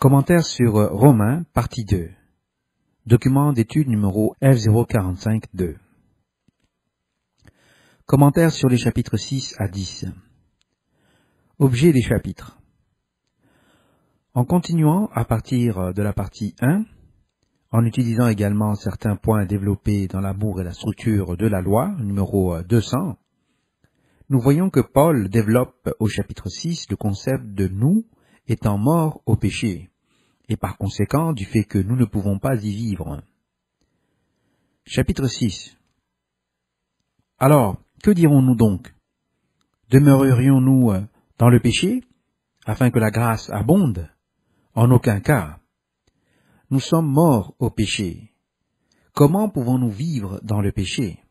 Commentaire sur Romains, partie 2. Document d'étude numéro F045-2. Commentaire sur les chapitres 6 à 10. Objet des chapitres. En continuant à partir de la partie 1, en utilisant également certains points développés dans l'amour et la structure de la loi, numéro 200, nous voyons que Paul développe au chapitre 6 le concept de nous étant morts au péché, et par conséquent du fait que nous ne pouvons pas y vivre. Chapitre 6. Alors, que dirons-nous donc? Demeurerions-nous dans le péché, afin que la grâce abonde? En aucun cas. Nous sommes morts au péché. Comment pouvons-nous vivre dans le péché?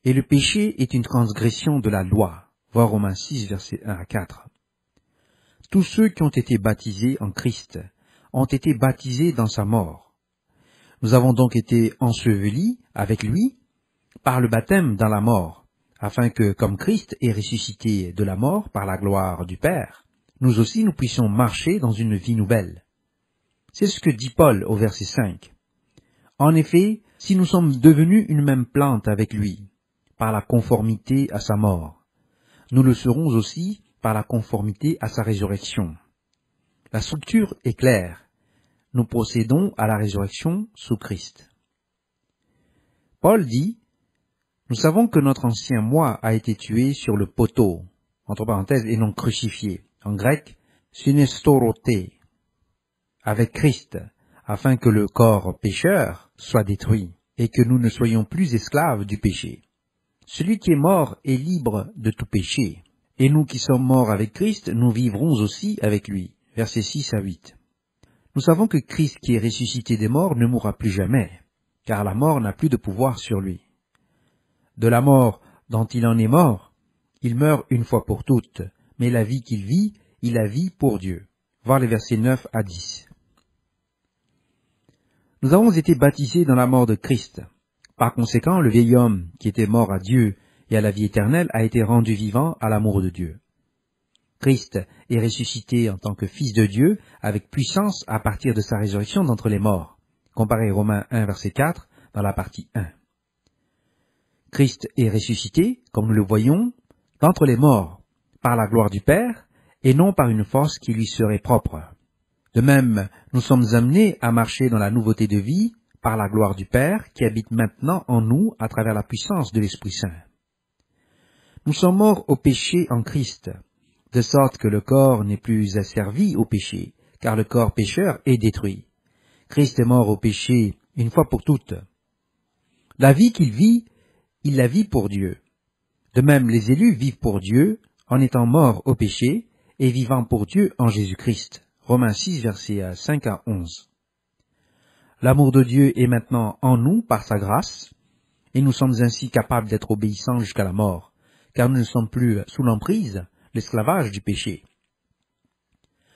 Et le péché est une transgression de la loi. Voir Romains 6, versets 1 à 4. Tous ceux qui ont été baptisés en Christ ont été baptisés dans sa mort. Nous avons donc été ensevelis avec lui par le baptême dans la mort, afin que, comme Christ est ressuscité de la mort par la gloire du Père, nous aussi nous puissions marcher dans une vie nouvelle. C'est ce que dit Paul au verset 5. En effet, si nous sommes devenus une même plante avec lui, par la conformité à sa mort, nous le serons aussi par la conformité à sa résurrection. La structure est claire. Nous procédons à la résurrection sous Christ. Paul dit, « Nous savons que notre ancien moi a été tué sur le poteau, entre parenthèses, et non crucifié, en grec, synestoroté, avec Christ, afin que le corps pécheur soit détruit, et que nous ne soyons plus esclaves du péché. Celui qui est mort est libre de tout péché. Et nous qui sommes morts avec Christ, nous vivrons aussi avec lui. » Versets 6 à 8. Nous savons que Christ qui est ressuscité des morts ne mourra plus jamais, car la mort n'a plus de pouvoir sur lui. De la mort dont il en est mort, il meurt une fois pour toutes, mais la vie qu'il vit, il la vit pour Dieu. Voir les versets 9 à 10. Nous avons été baptisés dans la mort de Christ. Par conséquent, le vieil homme qui était mort à Dieu et à la vie éternelle a été rendu vivant à l'amour de Dieu. Christ est ressuscité en tant que Fils de Dieu avec puissance à partir de sa résurrection d'entre les morts. Comparez Romains 1, verset 4, dans la partie 1. Christ est ressuscité, comme nous le voyons, d'entre les morts, par la gloire du Père, et non par une force qui lui serait propre. De même, nous sommes amenés à marcher dans la nouveauté de vie, par la gloire du Père, qui habite maintenant en nous à travers la puissance de l'Esprit Saint. Nous sommes morts au péché en Christ, de sorte que le corps n'est plus asservi au péché, car le corps pécheur est détruit. Christ est mort au péché une fois pour toutes. La vie qu'il vit, il la vit pour Dieu. De même, les élus vivent pour Dieu en étant morts au péché et vivant pour Dieu en Jésus-Christ. Romains 6, versets 5 à 11. L'amour de Dieu est maintenant en nous par sa grâce, et nous sommes ainsi capables d'être obéissants jusqu'à la mort, car nous ne sommes plus sous l'emprise, l'esclavage du péché.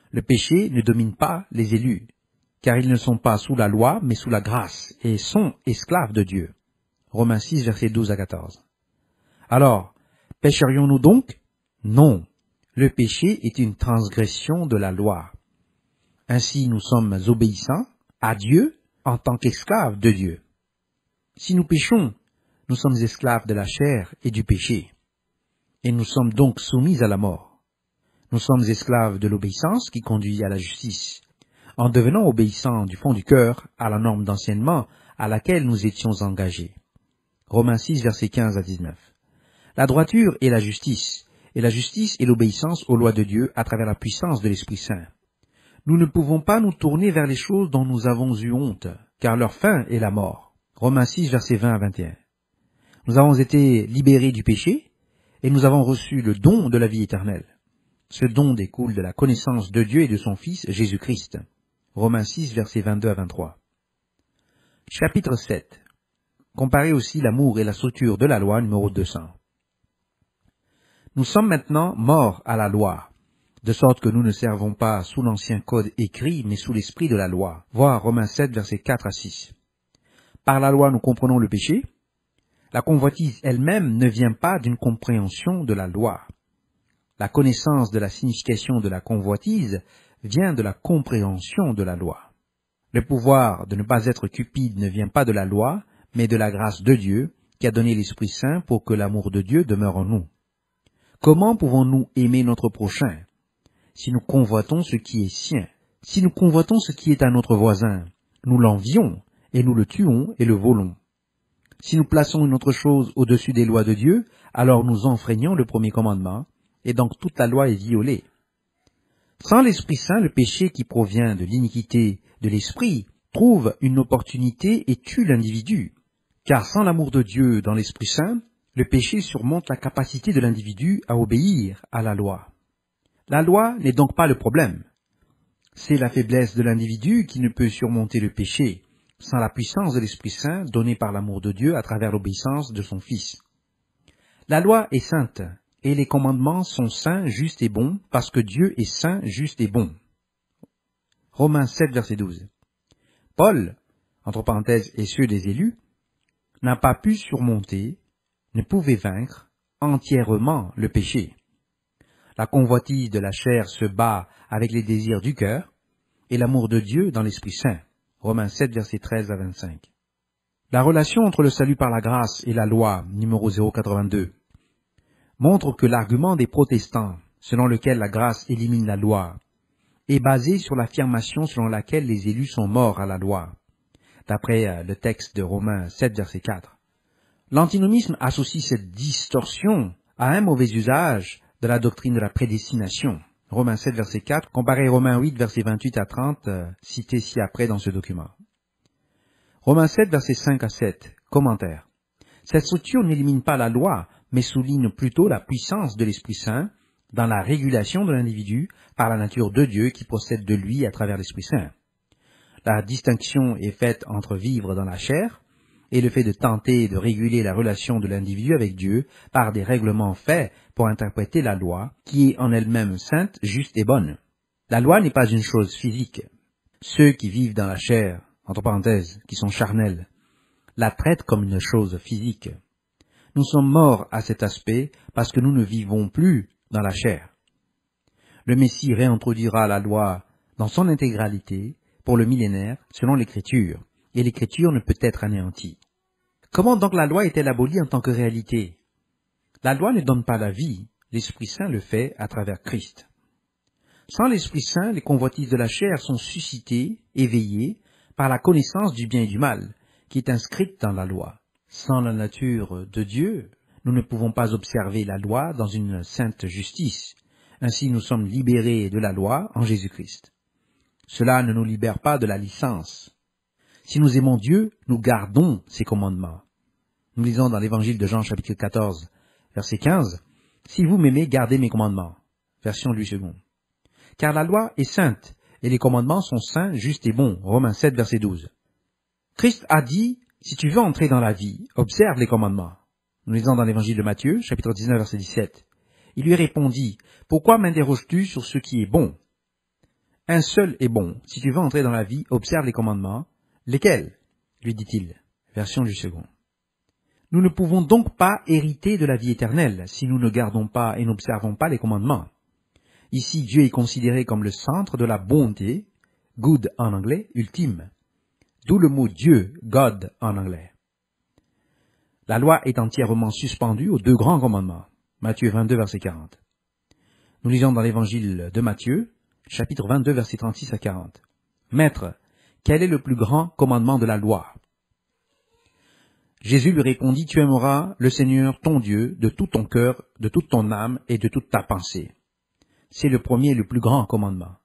Le péché ne domine pas les élus, car ils ne sont pas sous la loi, mais sous la grâce, et sont esclaves de Dieu. Romains 6, versets 12 à 14. Alors, pécherions-nous donc? Non. Le péché est une transgression de la loi. Ainsi, nous sommes obéissants à Dieu en tant qu'esclaves de Dieu. Si nous péchons, nous sommes esclaves de la chair et du péché, et nous sommes donc soumis à la mort. Nous sommes esclaves de l'obéissance qui conduit à la justice, en devenant obéissants du fond du cœur à la norme d'enseignement à laquelle nous étions engagés. Romains 6, versets 15 à 19. La droiture est la justice est l'obéissance aux lois de Dieu à travers la puissance de l'Esprit Saint. Nous ne pouvons pas nous tourner vers les choses dont nous avons eu honte, car leur fin est la mort. Romains 6, versets 20 à 21. Nous avons été libérés du péché, et nous avons reçu le don de la vie éternelle. Ce don découle de la connaissance de Dieu et de son Fils, Jésus-Christ. Romains 6, versets 22 à 23. Chapitre 7. Comparez aussi l'amour et la structure de la loi, numéro 200. Nous sommes maintenant morts à la loi, de sorte que nous ne servons pas sous l'ancien code écrit, mais sous l'esprit de la loi. Voir Romains 7, versets 4 à 6. Par la loi, nous comprenons le péché. La convoitise elle-même ne vient pas d'une compréhension de la loi. La connaissance de la signification de la convoitise vient de la compréhension de la loi. Le pouvoir de ne pas être cupide ne vient pas de la loi, mais de la grâce de Dieu, qui a donné l'Esprit Saint pour que l'amour de Dieu demeure en nous. Comment pouvons-nous aimer notre prochain si nous convoitons ce qui est sien? Si nous convoitons ce qui est à notre voisin, nous l'envions, et nous le tuons et le volons. Si nous plaçons une autre chose au-dessus des lois de Dieu, alors nous enfreignons le premier commandement, et donc toute la loi est violée. Sans l'Esprit Saint, le péché qui provient de l'iniquité de l'Esprit trouve une opportunité et tue l'individu. Car sans l'amour de Dieu dans l'Esprit Saint, le péché surmonte la capacité de l'individu à obéir à la loi. La loi n'est donc pas le problème. C'est la faiblesse de l'individu qui ne peut surmonter le péché, sans la puissance de l'Esprit Saint donnée par l'amour de Dieu à travers l'obéissance de son Fils. La loi est sainte, et les commandements sont saints, justes et bons, parce que Dieu est saint, juste et bon. Romains 7, verset 12. Paul, entre parenthèses, et ceux des élus, n'a pas pu surmonter, ne pouvait vaincre entièrement le péché. La convoitise de la chair se bat avec les désirs du cœur et l'amour de Dieu dans l'Esprit Saint. Romains 7, versets 13 à 25. La relation entre le salut par la grâce et la loi, numéro 082, montre que l'argument des protestants, selon lequel la grâce élimine la loi, est basé sur l'affirmation selon laquelle les élus sont morts à la loi, d'après le texte de Romains 7, verset 4. L'antinomisme associe cette distorsion à un mauvais usage de la doctrine de la prédestination. Romains 7, verset 4, comparé Romains 8, verset 28 à 30, cité ci-après dans ce document. Romains 7, verset 5 à 7, commentaire. Cette structure n'élimine pas la loi, mais souligne plutôt la puissance de l'Esprit Saint dans la régulation de l'individu par la nature de Dieu qui procède de lui à travers l'Esprit Saint. La distinction est faite entre vivre dans la chair et le fait de tenter de réguler la relation de l'individu avec Dieu par des règlements faits pour interpréter la loi, qui est en elle-même sainte, juste et bonne. La loi n'est pas une chose physique. Ceux qui vivent dans la chair, entre parenthèses, qui sont charnels, la traitent comme une chose physique. Nous sommes morts à cet aspect parce que nous ne vivons plus dans la chair. Le Messie réintroduira la loi dans son intégralité pour le millénaire selon l'Écriture, et l'Écriture ne peut être anéantie. Comment donc la loi est-elle abolie en tant que réalité? La loi ne donne pas la vie, l'Esprit Saint le fait à travers Christ. Sans l'Esprit Saint, les convoitises de la chair sont suscitées, éveillées, par la connaissance du bien et du mal, qui est inscrite dans la loi. Sans la nature de Dieu, nous ne pouvons pas observer la loi dans une sainte justice. Ainsi nous sommes libérés de la loi en Jésus-Christ. Cela ne nous libère pas de la licence. Si nous aimons Dieu, nous gardons ses commandements. Nous lisons dans l'évangile de Jean chapitre 14, verset 15, « Si vous m'aimez, gardez mes commandements. » Version Louis II. Car la loi est sainte, et les commandements sont saints, justes et bons. Romains 7, verset 12. Christ a dit, « Si tu veux entrer dans la vie, observe les commandements. » Nous lisons dans l'évangile de Matthieu, chapitre 19, verset 17. Il lui répondit, « Pourquoi m'interroges-tu sur ce qui est bon? Un seul est bon. Si tu veux entrer dans la vie, observe les commandements. » Lesquels? Lui dit-il. Version du second. Nous ne pouvons donc pas hériter de la vie éternelle si nous ne gardons pas et n'observons pas les commandements. Ici, Dieu est considéré comme le centre de la bonté, good en anglais, ultime. D'où le mot Dieu, God en anglais. La loi est entièrement suspendue aux deux grands commandements. Matthieu 22, verset 40. Nous lisons dans l'évangile de Matthieu, chapitre 22, verset 36 à 40. Maître, quel est le plus grand commandement de la loi? Jésus lui répondit, tu aimeras le Seigneur ton Dieu de tout ton cœur, de toute ton âme et de toute ta pensée. C'est le premier et le plus grand commandement.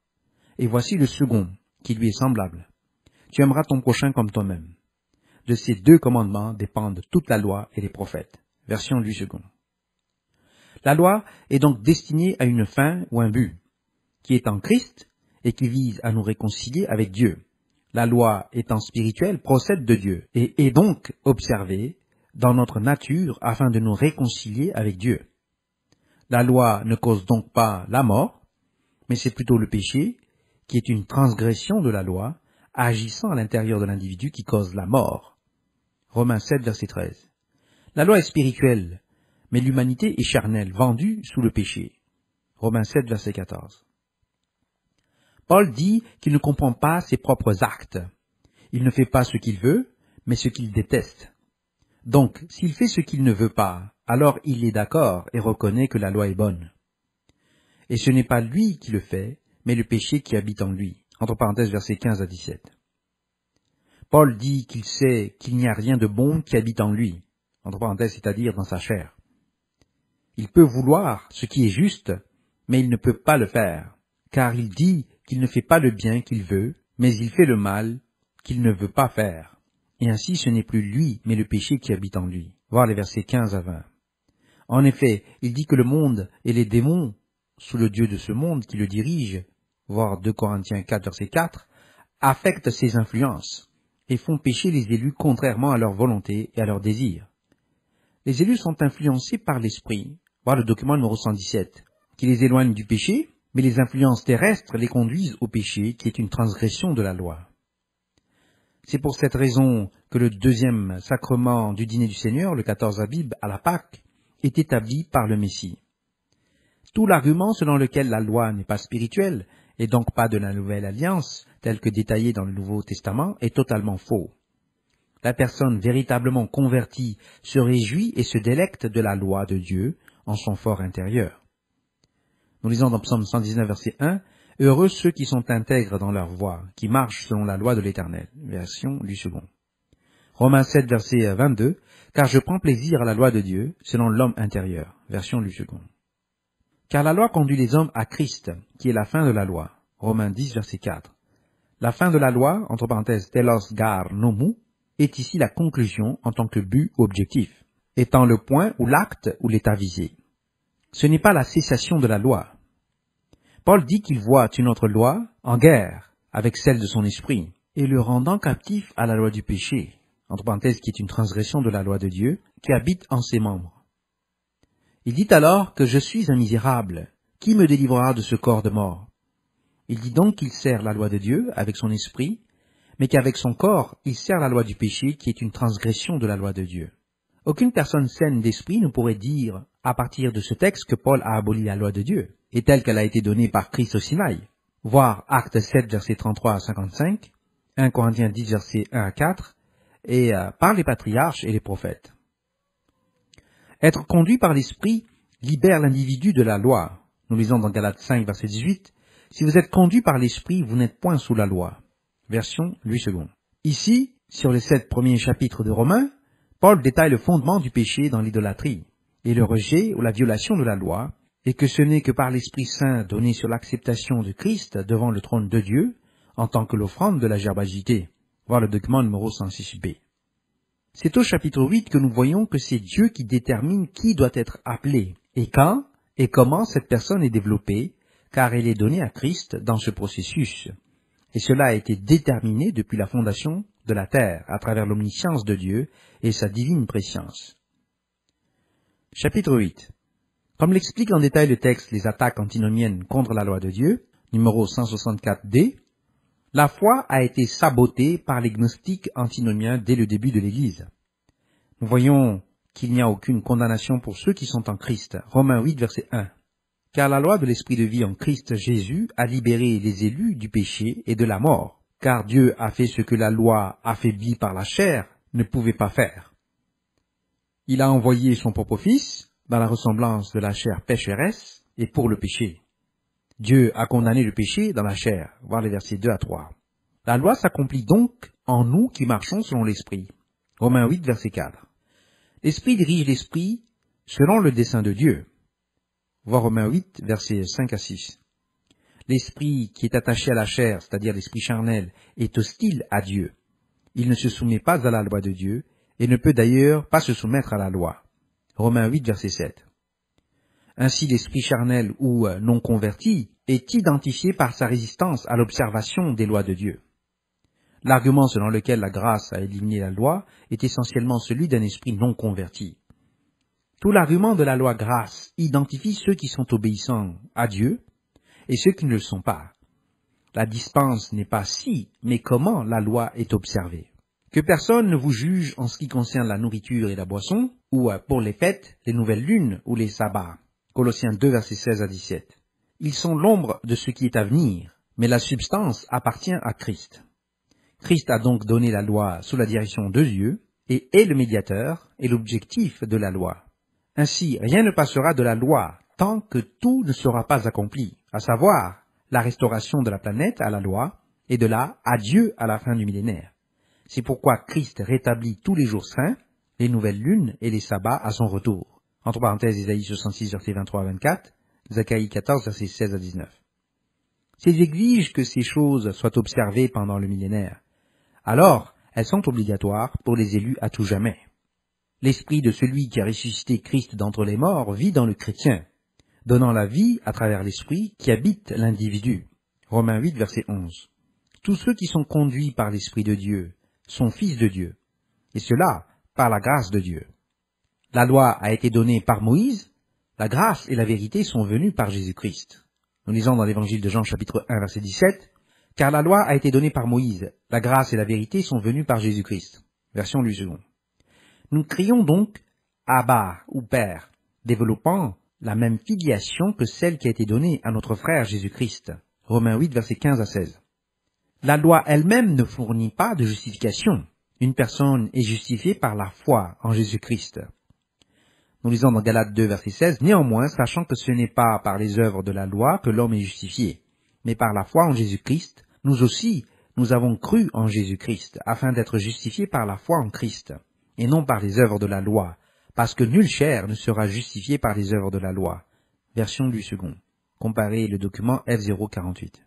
Et voici le second, qui lui est semblable. Tu aimeras ton prochain comme toi-même. De ces deux commandements dépendent toute la loi et les prophètes. Version Louis II. La loi est donc destinée à une fin ou un but, qui est en Christ et qui vise à nous réconcilier avec Dieu. La loi étant spirituelle procède de Dieu et est donc observée dans notre nature afin de nous réconcilier avec Dieu. La loi ne cause donc pas la mort, mais c'est plutôt le péché, qui est une transgression de la loi, agissant à l'intérieur de l'individu qui cause la mort. Romains 7, verset 13. La loi est spirituelle, mais l'humanité est charnelle, vendue sous le péché. Romains 7, verset 14. Paul dit qu'il ne comprend pas ses propres actes. Il ne fait pas ce qu'il veut, mais ce qu'il déteste. Donc, s'il fait ce qu'il ne veut pas, alors il est d'accord et reconnaît que la loi est bonne. Et ce n'est pas lui qui le fait, mais le péché qui habite en lui. Entre parenthèses, versets 15 à 17. Paul dit qu'il sait qu'il n'y a rien de bon qui habite en lui. Entre parenthèses, c'est-à-dire dans sa chair. Il peut vouloir ce qui est juste, mais il ne peut pas le faire, car il dit qu'il ne fait pas le bien qu'il veut, mais il fait le mal qu'il ne veut pas faire. Et ainsi ce n'est plus lui, mais le péché qui habite en lui. Voir les versets 15 à 20. En effet, il dit que le monde et les démons, sous le Dieu de ce monde qui le dirige, voir 2 Corinthiens 4, verset 4, affectent ses influences et font pécher les élus contrairement à leur volonté et à leurs désirs. Les élus sont influencés par l'esprit, voir le document numéro 117, qui les éloigne du péché, mais les influences terrestres les conduisent au péché qui est une transgression de la loi. C'est pour cette raison que le deuxième sacrement du dîner du Seigneur, le 14 Abib à la Pâque, est établi par le Messie. Tout l'argument selon lequel la loi n'est pas spirituelle, et donc pas de la nouvelle alliance, telle que détaillée dans le Nouveau Testament, est totalement faux. La personne véritablement convertie se réjouit et se délecte de la loi de Dieu en son fort intérieur. Nous lisons dans Psaume 119, verset 1, « Heureux ceux qui sont intègres dans leur voie, qui marchent selon la loi de l'Éternel. » Version du second. Romains 7, verset 22, « Car je prends plaisir à la loi de Dieu, selon l'homme intérieur. » Version du second. Car la loi conduit les hommes à Christ, qui est la fin de la loi. Romains 10, verset 4. La fin de la loi, entre parenthèses, telos gar nomu, est ici la conclusion en tant que but ou objectif, étant le point ou l'acte ou l'état visé. Ce n'est pas la cessation de la loi. Paul dit qu'il voit une autre loi en guerre avec celle de son esprit, et le rendant captif à la loi du péché, entre parenthèses qui est une transgression de la loi de Dieu, qui habite en ses membres. Il dit alors que je suis un misérable, qui me délivrera de ce corps de mort? Il dit donc qu'il sert la loi de Dieu avec son esprit, mais qu'avec son corps, il sert la loi du péché qui est une transgression de la loi de Dieu. Aucune personne saine d'esprit ne pourrait dire, à partir de ce texte, que Paul a aboli la loi de Dieu, et telle qu'elle a été donnée par Christ au Sinaï. Voir Actes 7, versets 33 à 55, 1 Corinthiens 10, versets 1 à 4, et par les patriarches et les prophètes. Être conduit par l'esprit libère l'individu de la loi. Nous lisons dans Galates 5, verset 18, « Si vous êtes conduit par l'esprit, vous n'êtes point sous la loi. » Version Louis II. Ici, sur les 7 premiers chapitres de Romains, Paul détaille le fondement du péché dans l'idolâtrie et le rejet ou la violation de la loi, et que ce n'est que par l'Esprit Saint donné sur l'acceptation de Christ devant le trône de Dieu, en tant que l'offrande de la gerbe agitée. Voir le document numéro 106b. C'est au chapitre 8 que nous voyons que c'est Dieu qui détermine qui doit être appelé, et quand et comment cette personne est développée, car elle est donnée à Christ dans ce processus. Et cela a été déterminé depuis la fondation de la terre, à travers l'omniscience de Dieu et sa divine préscience. Chapitre 8. Comme l'explique en détail le texte Les attaques antinomiennes contre la loi de Dieu, numéro 164d, la foi a été sabotée par les gnostiques antinomiens dès le début de l'Église. Nous voyons qu'il n'y a aucune condamnation pour ceux qui sont en Christ. Romains 8, verset 1. Car la loi de l'Esprit de vie en Christ Jésus a libéré les élus du péché et de la mort, car Dieu a fait ce que la loi, affaiblie par la chair, ne pouvait pas faire. Il a envoyé son propre Fils, dans la ressemblance de la chair pécheresse, et pour le péché. Dieu a condamné le péché dans la chair, voir les versets 2 à 3. La loi s'accomplit donc en nous qui marchons selon l'Esprit. Romains 8, verset 4. L'Esprit dirige l'Esprit selon le dessein de Dieu. Voir Romains 8, versets 5 à 6. L'esprit qui est attaché à la chair, c'est-à-dire l'esprit charnel, est hostile à Dieu. Il ne se soumet pas à la loi de Dieu, et ne peut d'ailleurs pas se soumettre à la loi. Romains 8, verset 7. Ainsi l'esprit charnel ou non converti est identifié par sa résistance à l'observation des lois de Dieu. L'argument selon lequel la grâce a éliminé la loi est essentiellement celui d'un esprit non converti. Tout l'argument de la loi grâce identifie ceux qui sont obéissants à Dieu et ceux qui ne le sont pas. La dispense n'est pas si, mais comment la loi est observée. Que personne ne vous juge en ce qui concerne la nourriture et la boisson, ou pour les fêtes, les nouvelles lunes ou les sabbats. Colossiens 2, versets 16 à 17. Ils sont l'ombre de ce qui est à venir, mais la substance appartient à Christ. Christ a donc donné la loi sous la direction de Dieu et est le médiateur et l'objectif de la loi. Ainsi, rien ne passera de la loi tant que tout ne sera pas accompli, à savoir la restauration de la planète à la loi et de là à Dieu à la fin du millénaire. C'est pourquoi Christ rétablit tous les jours saints, les nouvelles lunes et les sabbats à son retour. Entre parenthèses, Isaïe 66, versets 23 à 24, Zacharie 14, versets 16 à 19. S'ils exigent que ces choses soient observées pendant le millénaire, alors elles sont obligatoires pour les élus à tout jamais. L'esprit de celui qui a ressuscité Christ d'entre les morts vit dans le chrétien, donnant la vie à travers l'esprit qui habite l'individu. Romains 8, verset 11. Tous ceux qui sont conduits par l'Esprit de Dieu sont fils de Dieu, et cela par la grâce de Dieu. La loi a été donnée par Moïse, la grâce et la vérité sont venues par Jésus-Christ. Nous lisons dans l'évangile de Jean chapitre 1 verset 17, « Car la loi a été donnée par Moïse, la grâce et la vérité sont venues par Jésus-Christ. » Version Louis II. Nous crions donc « Abba » ou « Père », développant la même filiation que celle qui a été donnée à notre frère Jésus-Christ. Romains 8 verset 15 à 16. La loi elle-même ne fournit pas de justification. Une personne est justifiée par la foi en Jésus-Christ. Nous lisons dans Galates 2, verset 16, « Néanmoins, sachant que ce n'est pas par les œuvres de la loi que l'homme est justifié, mais par la foi en Jésus-Christ, nous aussi, nous avons cru en Jésus-Christ, afin d'être justifiés par la foi en Christ, et non par les œuvres de la loi, parce que nulle chair ne sera justifiée par les œuvres de la loi. » Version Louis II. Comparez le document F048.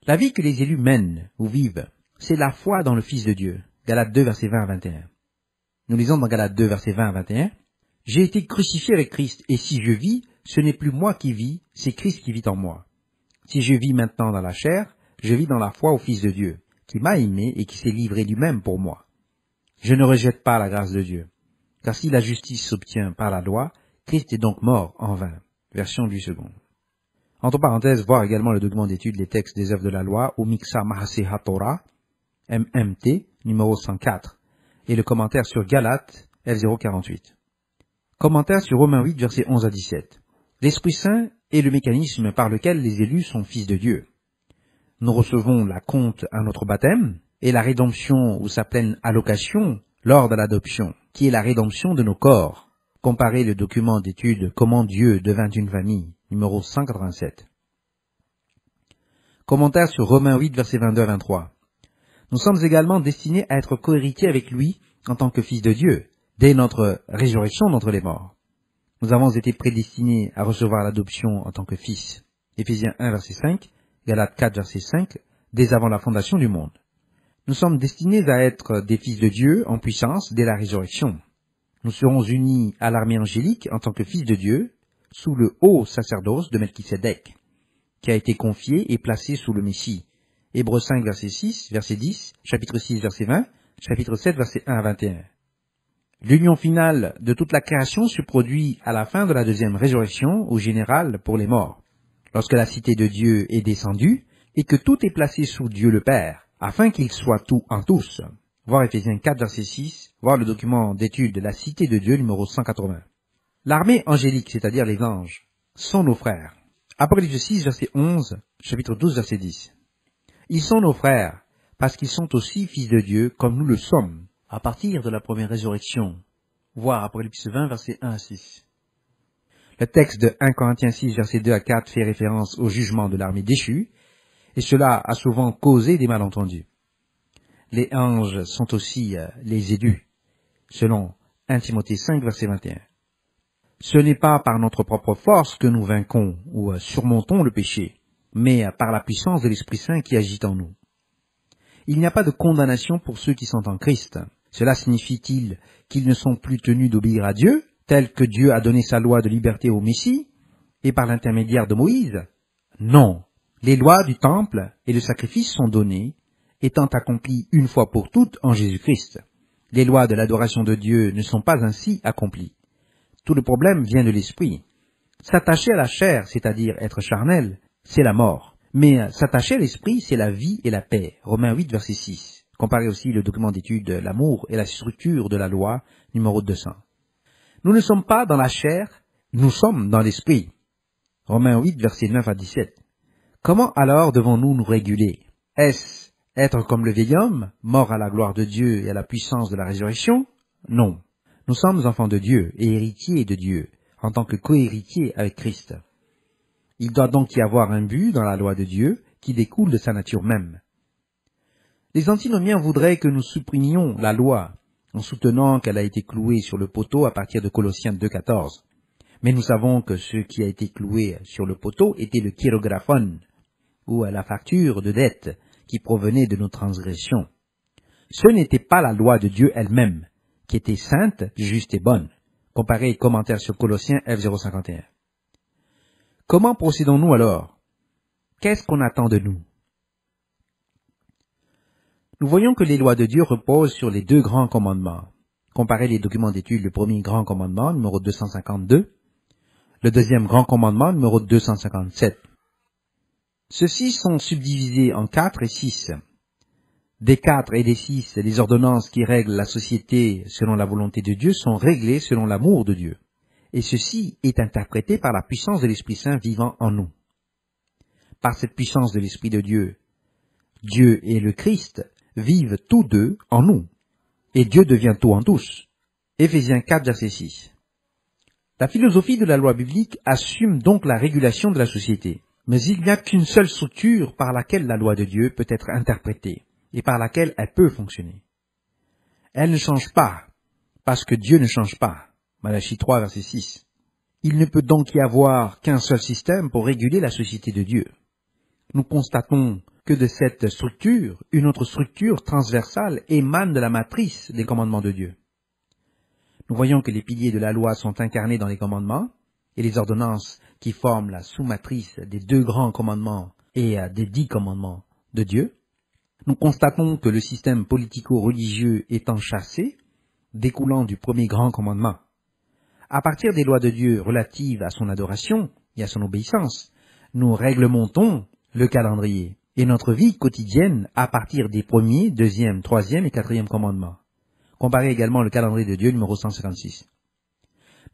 La vie que les élus mènent ou vivent, c'est la foi dans le Fils de Dieu. Galates 2, versets 20 à 21. Nous lisons dans Galates 2, versets 20 à 21. « J'ai été crucifié avec Christ, et si je vis, ce n'est plus moi qui vis, c'est Christ qui vit en moi. Si je vis maintenant dans la chair, je vis dans la foi au Fils de Dieu, qui m'a aimé et qui s'est livré lui-même pour moi. Je ne rejette pas la grâce de Dieu, car si la justice s'obtient par la loi, Christ est donc mort en vain. » Version Louis II. Entre parenthèses, voir également le document d'étude Les textes des œuvres de la loi, ou Mixa Mahaseh HaTorah, MMT, numéro 104, et le commentaire sur Galates, F048. Commentaire sur Romains 8, versets 11 à 17. L'Esprit Saint est le mécanisme par lequel les élus sont fils de Dieu. Nous recevons la compte à notre baptême, et la rédemption ou sa pleine allocation lors de l'adoption, qui est la rédemption de nos corps. Comparez le document d'étude Comment Dieu devint une famille, numéro 187. Commentaire sur Romains 8, versets 22 à 23. Nous sommes également destinés à être cohéritiers avec lui en tant que fils de Dieu, dès notre résurrection d'entre les morts. Nous avons été prédestinés à recevoir l'adoption en tant que fils. Éphésiens 1, verset 5, Galates 4, verset 5, dès avant la fondation du monde. Nous sommes destinés à être des fils de Dieu en puissance dès la résurrection. Nous serons unis à l'armée angélique en tant que fils de Dieu, sous le haut sacerdoce de Melchisédek, qui a été confié et placé sous le Messie. Hébreux 5, verset 6, verset 10, chapitre 6, verset 20, chapitre 7, verset 1 à 21. L'union finale de toute la création se produit à la fin de la deuxième résurrection au général pour les morts, lorsque la cité de Dieu est descendue et que tout est placé sous Dieu le Père, afin qu'il soit tout en tous. Voir Éphésiens 4, verset 6, voir le document d'étude de la cité de Dieu numéro 180. L'armée angélique, c'est-à-dire les anges, sont nos frères. Apocalypse 6, verset 11, chapitre 12, verset 10. Ils sont nos frères, parce qu'ils sont aussi fils de Dieu, comme nous le sommes, à partir de la première résurrection. Voir Apocalypse 20, verset 1 à 6. Le texte de 1 Corinthiens 6, verset 2 à 4 fait référence au jugement de l'armée déchue, et cela a souvent causé des malentendus. Les anges sont aussi les élus, selon 1 Timothée 5, verset 21. Ce n'est pas par notre propre force que nous vainquons ou surmontons le péché, mais par la puissance de l'Esprit Saint qui agit en nous. Il n'y a pas de condamnation pour ceux qui sont en Christ. Cela signifie-t-il qu'ils ne sont plus tenus d'obéir à Dieu, tel que Dieu a donné sa loi de liberté au Messie, et par l'intermédiaire de Moïse? Non. Les lois du temple et le sacrifice sont données, étant accomplies une fois pour toutes en Jésus-Christ. Les lois de l'adoration de Dieu ne sont pas ainsi accomplies. Tout le problème vient de l'esprit. S'attacher à la chair, c'est-à-dire être charnel, c'est la mort. Mais s'attacher à l'esprit, c'est la vie et la paix. Romains 8, verset 6. Comparez aussi le document d'étude L'amour et la structure de la loi, numéro 200. Nous ne sommes pas dans la chair, nous sommes dans l'esprit. Romains 8, verset 9 à 17. Comment alors devons-nous nous réguler? Est-ce être comme le vieil homme, mort à la gloire de Dieu et à la puissance de la résurrection? Non. Nous sommes enfants de Dieu et héritiers de Dieu, en tant que co-héritiers avec Christ. Il doit donc y avoir un but dans la loi de Dieu qui découle de sa nature même. Les antinomiens voudraient que nous supprimions la loi en soutenant qu'elle a été clouée sur le poteau à partir de Colossiens 2,14. Mais nous savons que ce qui a été cloué sur le poteau était le chirographon, ou la facture de dette qui provenait de nos transgressions. Ce n'était pas la loi de Dieu elle-même, qui était sainte, juste et bonne. Comparez commentaire sur Colossiens F051. Comment procédons-nous alors? Qu'est-ce qu'on attend de nous? Nous voyons que les lois de Dieu reposent sur les deux grands commandements. Comparez les documents d'études, le premier grand commandement, numéro 252, le deuxième grand commandement, numéro 257. Ceux-ci sont subdivisés en 4 et 6. Des 4 et des 6, les ordonnances qui règlent la société selon la volonté de Dieu sont réglées selon l'amour de Dieu. Et ceci est interprété par la puissance de l'Esprit Saint vivant en nous. Par cette puissance de l'Esprit de Dieu, Dieu et le Christ vivent tous deux en nous, et Dieu devient tout en tous. Éphésiens 4, verset 6. La philosophie de la loi biblique assume donc la régulation de la société. Mais il n'y a qu'une seule structure par laquelle la loi de Dieu peut être interprétée et par laquelle elle peut fonctionner. Elle ne change pas, parce que Dieu ne change pas. Malachie 3, verset 6. Il ne peut donc y avoir qu'un seul système pour réguler la société de Dieu. Nous constatons que de cette structure, une autre structure transversale émane de la matrice des commandements de Dieu. Nous voyons que les piliers de la loi sont incarnés dans les commandements, et les ordonnances qui forment la sous-matrice des deux grands commandements et des 10 commandements de Dieu. Nous constatons que le système politico-religieux est enchâssé, découlant du premier grand commandement. À partir des lois de Dieu relatives à son adoration et à son obéissance, nous réglementons le calendrier et notre vie quotidienne à partir des premiers, deuxième, troisième et quatrième commandements. Comparez également le calendrier de Dieu numéro 156.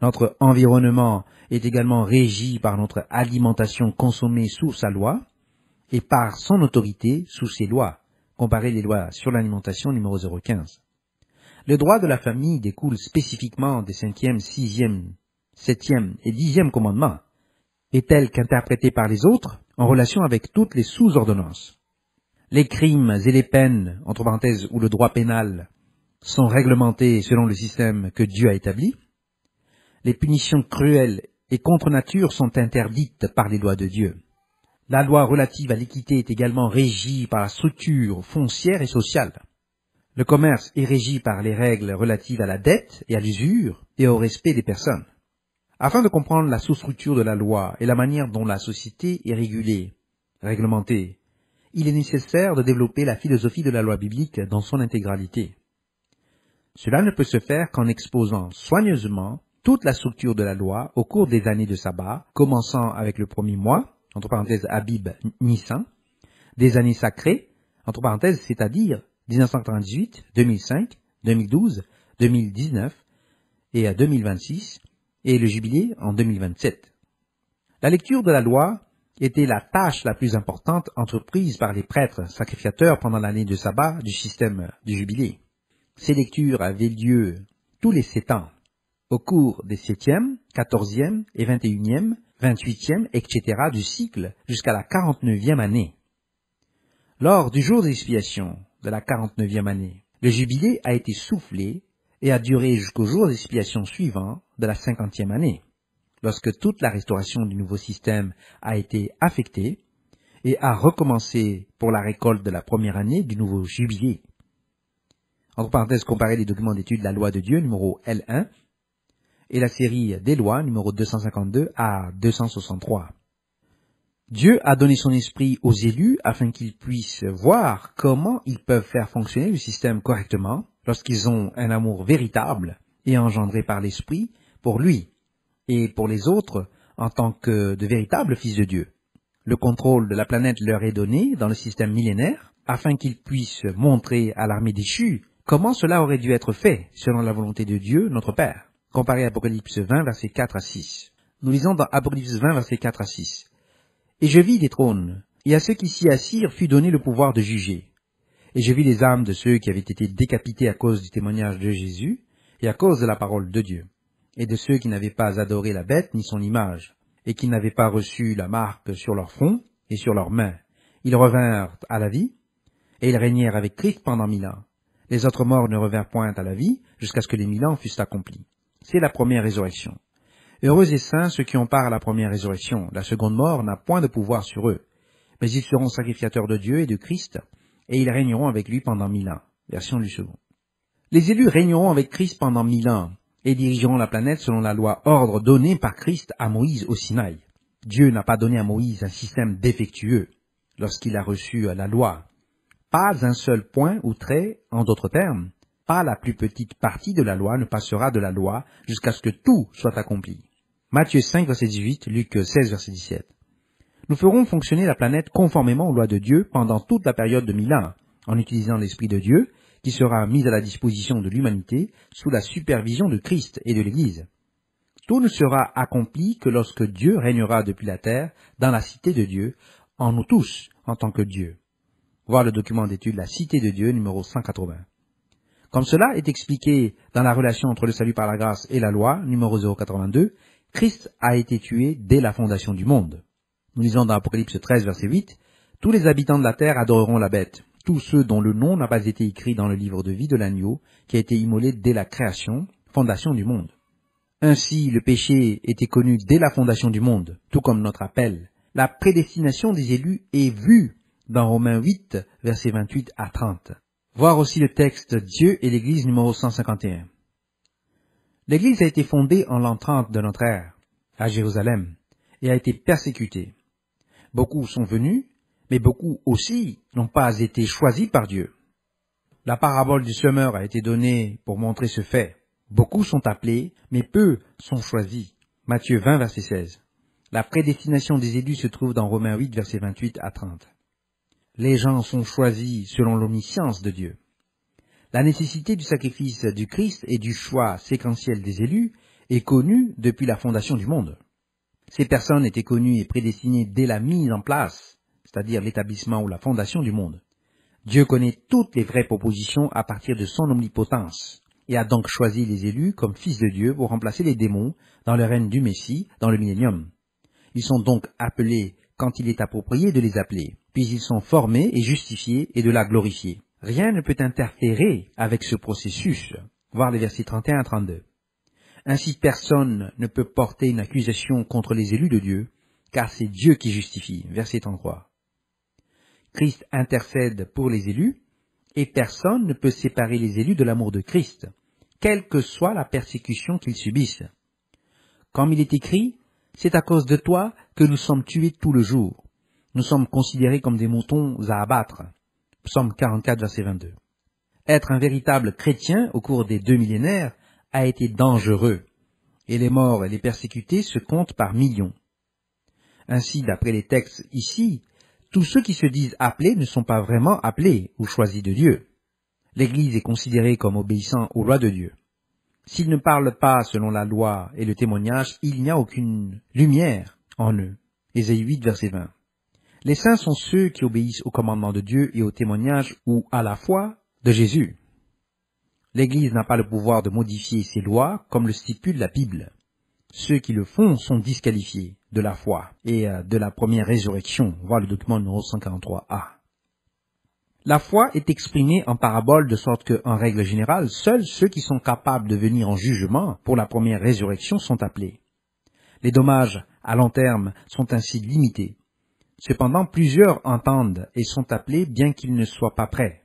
Notre environnement est également régi par notre alimentation consommée sous sa loi et par son autorité sous ses lois. Comparez les lois sur l'alimentation numéro 015. Le droit de la famille découle spécifiquement des 5e, 6e, 7e et 10e commandements, et tel qu'interprété par les autres en relation avec toutes les sous-ordonnances. Les crimes et les peines, entre parenthèses, ou le droit pénal, sont réglementés selon le système que Dieu a établi. Les punitions cruelles et contre nature sont interdites par les lois de Dieu. La loi relative à l'équité est également régie par la structure foncière et sociale. Le commerce est régi par les règles relatives à la dette et à l'usure et au respect des personnes. Afin de comprendre la sous-structure de la loi et la manière dont la société est régulée, réglementée, il est nécessaire de développer la philosophie de la loi biblique dans son intégralité. Cela ne peut se faire qu'en exposant soigneusement toute la structure de la loi au cours des années de sabbat, commençant avec le premier mois, entre parenthèses Abib Nissan, des années sacrées, entre parenthèses, c'est-à-dire 1998, 2005, 2012, 2019 et à 2026, et le jubilé en 2027. La lecture de la loi était la tâche la plus importante entreprise par les prêtres sacrificateurs pendant l'année de sabbat du système du jubilé. Ces lectures avaient lieu tous les 7 ans, au cours des 7e, 14e et 21e, 28e, etc. du cycle jusqu'à la 49e année. Lors du jour d'expiation de la 49e année, le jubilé a été soufflé et a duré jusqu'au jour d'expiation suivant de la 50e année, lorsque toute la restauration du nouveau système a été affectée et a recommencé pour la récolte de la première année du nouveau jubilé. Entre parenthèses, comparez les documents d'études de la loi de Dieu, numéro L1, et la série des lois, numéro 252 à 263. Dieu a donné son esprit aux élus afin qu'ils puissent voir comment ils peuvent faire fonctionner le système correctement lorsqu'ils ont un amour véritable et engendré par l'esprit pour lui et pour les autres en tant que de véritables fils de Dieu. Le contrôle de la planète leur est donné dans le système millénaire afin qu'ils puissent montrer à l'armée déchue comment cela aurait dû être fait selon la volonté de Dieu, notre Père. Comparez Apocalypse 20, versets 4 à 6. Nous lisons dans Apocalypse 20, versets 4 à 6. « Et je vis des trônes, Et à ceux qui s'y assirent fut donné le pouvoir de juger. Et je vis les âmes de ceux qui avaient été décapités à cause du témoignage de Jésus, et à cause de la parole de Dieu, et de ceux qui n'avaient pas adoré la bête ni son image, et qui n'avaient pas reçu la marque sur leur front et sur leurs mains. Ils revinrent à la vie, et ils régnèrent avec Christ pendant 1000 ans. Les autres morts ne revinrent point à la vie, jusqu'à ce que les 1000 ans fussent accomplis. C'est la première résurrection. Heureux et saints ceux qui ont part à la première résurrection. La seconde mort n'a point de pouvoir sur eux. Mais ils seront sacrificateurs de Dieu et de Christ, et ils régneront avec lui pendant 1000 ans. Version du second. Les élus régneront avec Christ pendant 1000 ans, et dirigeront la planète selon la loi ordre donnée par Christ à Moïse au Sinaï. Dieu n'a pas donné à Moïse un système défectueux lorsqu'il a reçu la loi. Pas un seul point ou trait, en d'autres termes, pas la plus petite partie de la loi ne passera de la loi jusqu'à ce que tout soit accompli. Matthieu 5, verset 18, Luc 16, verset 17. Nous ferons fonctionner la planète conformément aux lois de Dieu pendant toute la période de 1000 ans, en utilisant l'Esprit de Dieu, qui sera mis à la disposition de l'humanité sous la supervision de Christ et de l'Église. Tout ne sera accompli que lorsque Dieu régnera depuis la terre, dans la cité de Dieu, en nous tous, en tant que Dieu. Voir le document d'étude La Cité de Dieu, numéro 180. Comme cela est expliqué dans la relation entre le salut par la grâce et la loi, numéro 082, Christ a été tué dès la fondation du monde. Nous lisons dans Apocalypse 13, verset 8, « Tous les habitants de la terre adoreront la bête, tous ceux dont le nom n'a pas été écrit dans le livre de vie de l'agneau, qui a été immolé dès la création, fondation du monde. » Ainsi, le péché était connu dès la fondation du monde, tout comme notre appel. La prédestination des élus est vue dans Romains 8, versets 28 à 30. Voir aussi le texte Dieu et l'Église numéro 151. L'Église a été fondée en l'an 30 de notre ère, à Jérusalem, et a été persécutée. Beaucoup sont venus, mais beaucoup aussi n'ont pas été choisis par Dieu. La parabole du semeur a été donnée pour montrer ce fait. Beaucoup sont appelés, mais peu sont choisis. Matthieu 20, verset 16. La prédestination des élus se trouve dans Romains 8, verset 28 à 30. Les gens sont choisis selon l'omniscience de Dieu. La nécessité du sacrifice du Christ et du choix séquentiel des élus est connue depuis la fondation du monde. Ces personnes étaient connues et prédestinées dès la mise en place, c'est-à-dire l'établissement ou la fondation du monde. Dieu connaît toutes les vraies propositions à partir de son omnipotence, et a donc choisi les élus comme fils de Dieu pour remplacer les démons dans le règne du Messie, dans le millénium. Ils sont donc appelés quand il est approprié de les appeler, puis ils sont formés et justifiés et de la glorifier. Rien ne peut interférer avec ce processus, voir les versets 31 à 32. Ainsi personne ne peut porter une accusation contre les élus de Dieu, car c'est Dieu qui justifie, verset 33. Christ intercède pour les élus, et personne ne peut séparer les élus de l'amour de Christ, quelle que soit la persécution qu'ils subissent. Comme il est écrit, c'est à cause de toi que nous sommes tués tout le jour. Nous sommes considérés comme des moutons à abattre. Psaume 44, verset 22. Être un véritable chrétien au cours des 2 millénaires a été dangereux, et les morts et les persécutés se comptent par millions. Ainsi, d'après les textes ici, tous ceux qui se disent appelés ne sont pas vraiment appelés ou choisis de Dieu. L'Église est considérée comme obéissant aux lois de Dieu. S'ils ne parlent pas selon la loi et le témoignage, il n'y a aucune lumière en eux. Ésaïe 8, verset 20. Les saints sont ceux qui obéissent au commandement de Dieu et au témoignage ou à la foi de Jésus. L'Église n'a pas le pouvoir de modifier ses lois comme le stipule la Bible. Ceux qui le font sont disqualifiés de la foi et de la première résurrection. Voir le document numéro 143A. La foi est exprimée en parabole de sorte que, en règle générale, seuls ceux qui sont capables de venir en jugement pour la première résurrection sont appelés. Les dommages à long terme sont ainsi limités. Cependant, plusieurs entendent et sont appelés bien qu'ils ne soient pas prêts.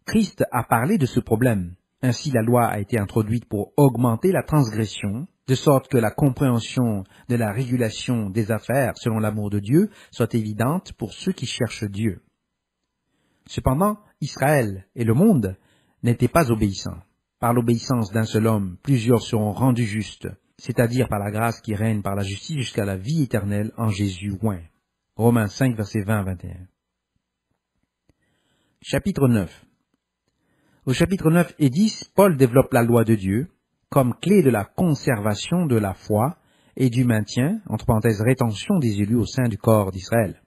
Christ a parlé de ce problème. Ainsi, la loi a été introduite pour augmenter la transgression, de sorte que la compréhension de la régulation des affaires selon l'amour de Dieu soit évidente pour ceux qui cherchent Dieu. Cependant, Israël et le monde n'étaient pas obéissants. Par l'obéissance d'un seul homme, plusieurs seront rendus justes, c'est-à-dire par la grâce qui règne par la justice jusqu'à la vie éternelle en Jésus oint. Romains 5, versets 20 à 21. Chapitre 9. Au chapitre 9 et 10, Paul développe la loi de Dieu comme clé de la conservation de la foi et du maintien, entre parenthèses, rétention des élus au sein du corps d'Israël.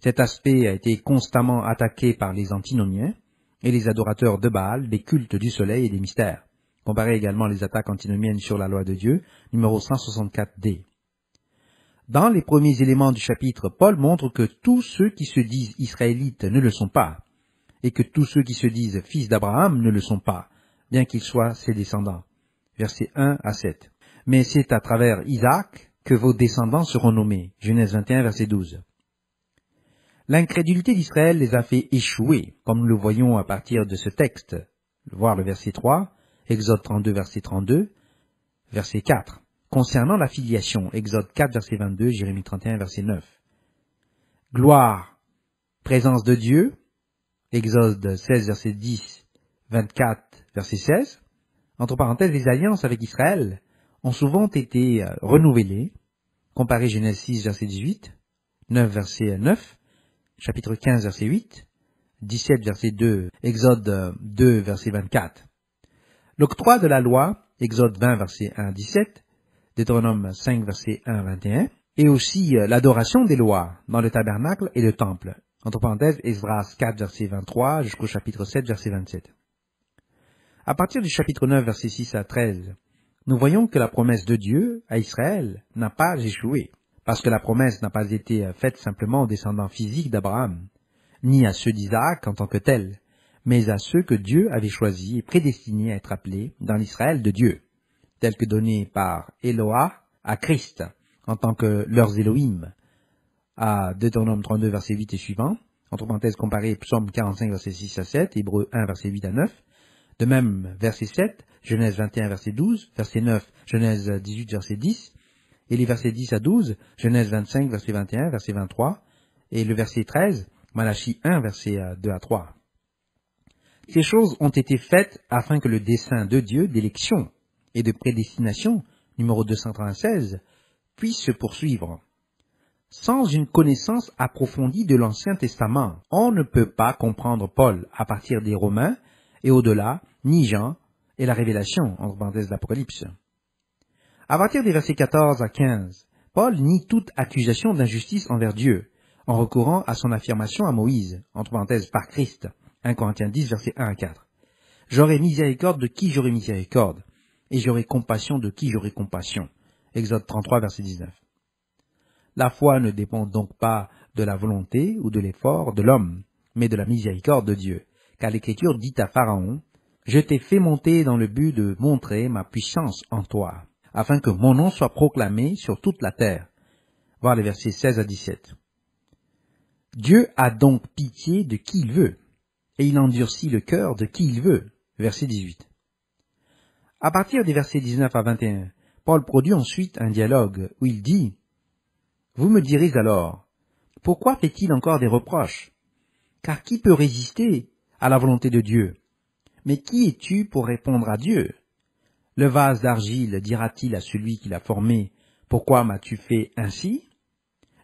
Cet aspect a été constamment attaqué par les antinomiens et les adorateurs de Baal, des cultes du soleil et des mystères. Comparez également les attaques antinomiennes sur la loi de Dieu, numéro 164d. Dans les premiers éléments du chapitre, Paul montre que tous ceux qui se disent israélites ne le sont pas, et que tous ceux qui se disent fils d'Abraham ne le sont pas, bien qu'ils soient ses descendants. Versets 1 à 7. Mais c'est à travers Isaac que vos descendants seront nommés. Genèse 21, verset 12. L'incrédulité d'Israël les a fait échouer, comme nous le voyons à partir de ce texte. Voir le verset 3, Exode 32, verset 32, verset 4. Concernant la filiation, Exode 4, verset 22, Jérémie 31, verset 9. Gloire, présence de Dieu, Exode 16, verset 10, 24, verset 16. Entre parenthèses, les alliances avec Israël ont souvent été renouvelées. Comparez Genèse 6, verset 18, 9, verset 9, chapitre 15, verset 8, 17, verset 2, Exode 2, verset 24. L'octroi de la loi, Exode 20, verset 1 à 17, Deutéronome 5, verset 1 à 21, et aussi l'adoration des lois dans le tabernacle et le temple. Entre parenthèses, Esdras 4, verset 23, jusqu'au chapitre 7, verset 27. À partir du chapitre 9, verset 6 à 13, nous voyons que la promesse de Dieu à Israël n'a pas échoué, parce que la promesse n'a pas été faite simplement aux descendants physiques d'Abraham, ni à ceux d'Isaac en tant que tels, mais à ceux que Dieu avait choisis et prédestinés à être appelés dans l'Israël de Dieu, tels que donnés par Eloah à Christ, en tant que leurs Elohim, à Deutéronome 32, verset 8 et suivant, entre parenthèses comparé Psaume 45, verset 6 à 7, Hébreux 1, verset 8 à 9, de même, verset 7, Genèse 21, verset 12, verset 9, Genèse 18, verset 10, et les versets 10 à 12, Genèse 25, verset 21, verset 23, et le verset 13, Malachie 1, verset 2 à 3. Ces choses ont été faites afin que le dessein de Dieu d'élection et de prédestination, numéro 296, puisse se poursuivre. Sans une connaissance approfondie de l'Ancien Testament, on ne peut pas comprendre Paul à partir des Romains et au-delà, ni Jean et la Révélation, entre parenthèses l'Apocalypse. À partir des versets 14 à 15, Paul nie toute accusation d'injustice envers Dieu, en recourant à son affirmation à Moïse, entre parenthèses par Christ, 1 Corinthiens 10, versets 1 à 4. J'aurai miséricorde de qui j'aurai miséricorde, et j'aurai compassion de qui j'aurai compassion. Exode 33, verset 19. La foi ne dépend donc pas de la volonté ou de l'effort de l'homme, mais de la miséricorde de Dieu, car l'Écriture dit à Pharaon, « Je t'ai fait monter dans le but de montrer ma puissance en toi, afin que mon nom soit proclamé sur toute la terre. » Voir les versets 16 à 17. Dieu a donc pitié de qui il veut, et il endurcit le cœur de qui il veut. Verset 18. À partir des versets 19 à 21, Paul produit ensuite un dialogue où il dit « Vous me direz alors, pourquoi fait-il encore des reproches? Car qui peut résister à la volonté de Dieu? Mais qui es-tu pour répondre à Dieu? Le vase d'argile dira-t-il à celui qui l'a formé, pourquoi m'as-tu fait ainsi?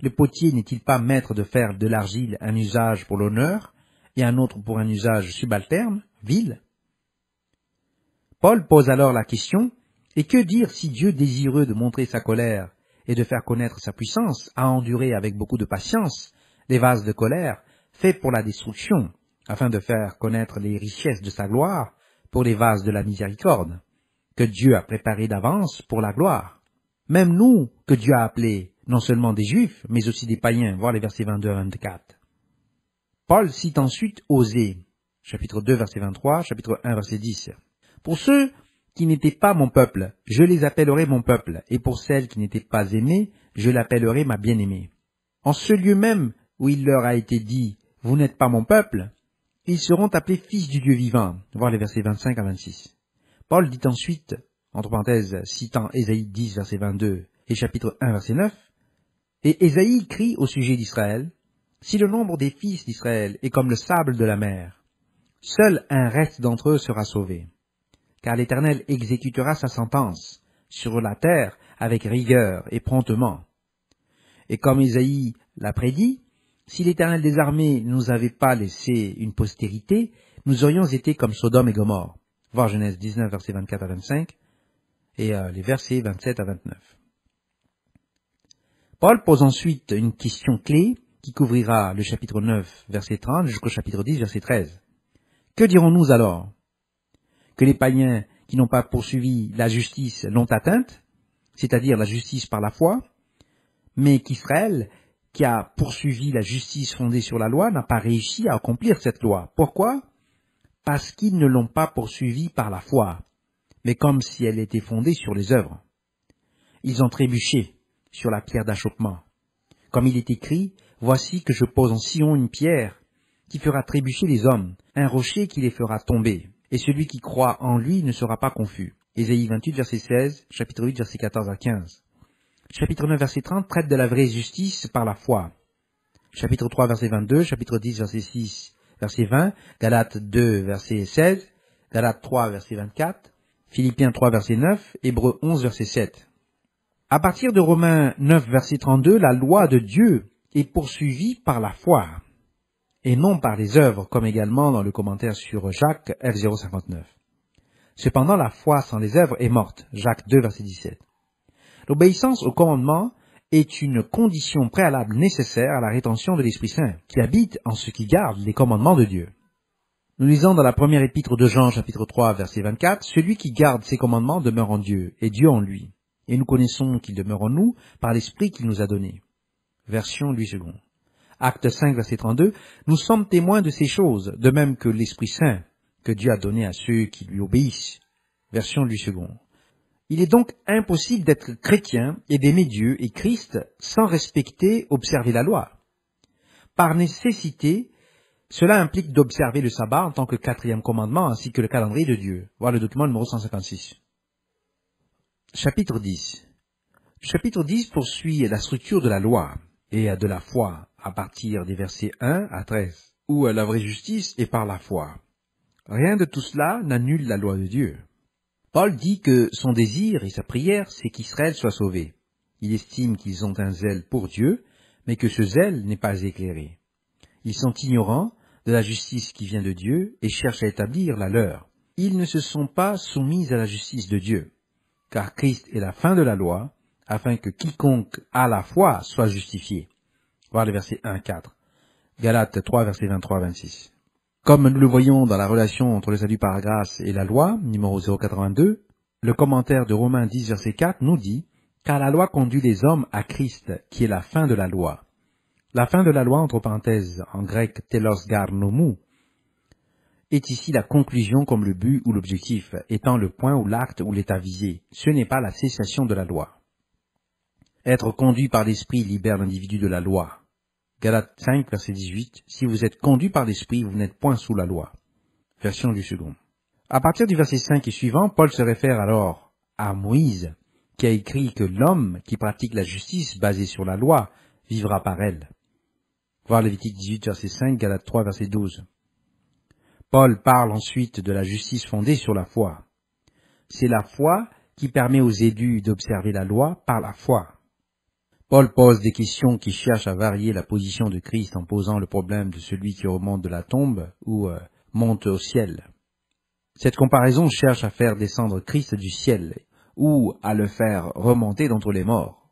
Le potier n'est-il pas maître de faire de l'argile un usage pour l'honneur et un autre pour un usage subalterne, vil? Paul pose alors la question, et que dire si Dieu, désireux de montrer sa colère et de faire connaître sa puissance, a enduré avec beaucoup de patience des vases de colère faits pour la destruction, afin de faire connaître les richesses de sa gloire pour les vases de la miséricorde, que Dieu a préparés d'avance pour la gloire. Même nous, que Dieu a appelés, non seulement des Juifs, mais aussi des païens, voir les versets 22 à 24. Paul cite ensuite Osée, chapitre 2, verset 23, chapitre 1, verset 10. Pour ceux qui n'étaient pas mon peuple, je les appellerai mon peuple, et pour celles qui n'étaient pas aimées, je l'appellerai ma bien-aimée. En ce lieu même où il leur a été dit, vous n'êtes pas mon peuple, ils seront appelés fils du Dieu vivant, voir les versets 25 à 26. Paul dit ensuite, entre parenthèses, citant Ésaïe 10, verset 22, et chapitre 1, verset 9, et Ésaïe crie au sujet d'Israël, si le nombre des fils d'Israël est comme le sable de la mer, seul un reste d'entre eux sera sauvé. Car l'Éternel exécutera sa sentence sur la terre avec rigueur et promptement. Et comme Ésaïe l'a prédit, si l'Éternel des armées ne nous avait pas laissé une postérité, nous aurions été comme Sodome et Gomorrhe. Voir Genèse 19, versets 24 à 25, et les versets 27 à 29. Paul pose ensuite une question clé qui couvrira le chapitre 9, verset 30 jusqu'au chapitre 10, verset 13. Que dirons-nous alors? Que les païens qui n'ont pas poursuivi la justice l'ont atteinte, c'est-à-dire la justice par la foi, mais qu'Israël, qui a poursuivi la justice fondée sur la loi, n'a pas réussi à accomplir cette loi. Pourquoi? Parce qu'ils ne l'ont pas poursuivie par la foi, mais comme si elle était fondée sur les œuvres. Ils ont trébuché sur la pierre d'achoppement. Comme il est écrit, « Voici que je pose en Sion une pierre qui fera trébucher les hommes, un rocher qui les fera tomber, et celui qui croit en lui ne sera pas confus. » Ésaïe 28, verset 16, chapitre 8, verset 14 à 15. Chapitre 9, verset 30 traite de la vraie justice par la foi. Chapitre 3, verset 22, chapitre 10, verset 6, verset 20, Galates 2, verset 16, Galates 3, verset 24, Philippiens 3, verset 9, Hébreux 11, verset 7. À partir de Romains 9, verset 32, la loi de Dieu est poursuivie par la foi, et non par les œuvres, comme également dans le commentaire sur Jacques F059. Cependant, la foi sans les œuvres est morte. Jacques 2, verset 17. L'obéissance au commandement est une condition préalable nécessaire à la rétention de l'Esprit Saint, qui habite en ceux qui gardent les commandements de Dieu. Nous lisons dans la première épître de Jean, chapitre 3, verset 24, « Celui qui garde ses commandements demeure en Dieu, et Dieu en lui. Et nous connaissons qu'il demeure en nous par l'Esprit qu'il nous a donné. » Version Louis II. Acte 5, verset 32, « Nous sommes témoins de ces choses, de même que l'Esprit Saint, que Dieu a donné à ceux qui lui obéissent. » Version Louis II. Il est donc impossible d'être chrétien et d'aimer Dieu et Christ sans respecter, observer la loi. Par nécessité, cela implique d'observer le sabbat en tant que quatrième commandement ainsi que le calendrier de Dieu. Voir le document numéro 156. Chapitre 10. Le chapitre 10 poursuit la structure de la loi et de la foi à partir des versets 1 à 13, où la vraie justice est par la foi. Rien de tout cela n'annule la loi de Dieu. Paul dit que son désir et sa prière, c'est qu'Israël soit sauvé. Il estime qu'ils ont un zèle pour Dieu, mais que ce zèle n'est pas éclairé. Ils sont ignorants de la justice qui vient de Dieu et cherchent à établir la leur. Ils ne se sont pas soumis à la justice de Dieu, car Christ est la fin de la loi, afin que quiconque a la foi soit justifié. Voir les versets 1 à 4. Galates 3, versets 23-26. Comme nous le voyons dans la relation entre le salut par grâce et la loi, numéro 082, le commentaire de Romains 10, verset 4 nous dit « Car la loi conduit les hommes à Christ, qui est la fin de la loi. » La fin de la loi, entre parenthèses, en grec telos garnomou, est ici la conclusion comme le but ou l'objectif, étant le point ou l'acte ou l'état visé. Ce n'est pas la cessation de la loi. Être conduit par l'esprit libère l'individu de la loi. Galates 5, verset 18, « Si vous êtes conduit par l'esprit, vous n'êtes point sous la loi. » Version du second. À partir du verset 5 et suivant, Paul se réfère alors à Moïse, qui a écrit que l'homme qui pratique la justice basée sur la loi vivra par elle. Voir Lévitique 18, verset 5, Galates 3, verset 12. Paul parle ensuite de la justice fondée sur la foi. C'est la foi qui permet aux élus d'observer la loi par la foi. Paul pose des questions qui cherchent à varier la position de Christ en posant le problème de celui qui remonte de la tombe ou monte au ciel. Cette comparaison cherche à faire descendre Christ du ciel ou à le faire remonter d'entre les morts.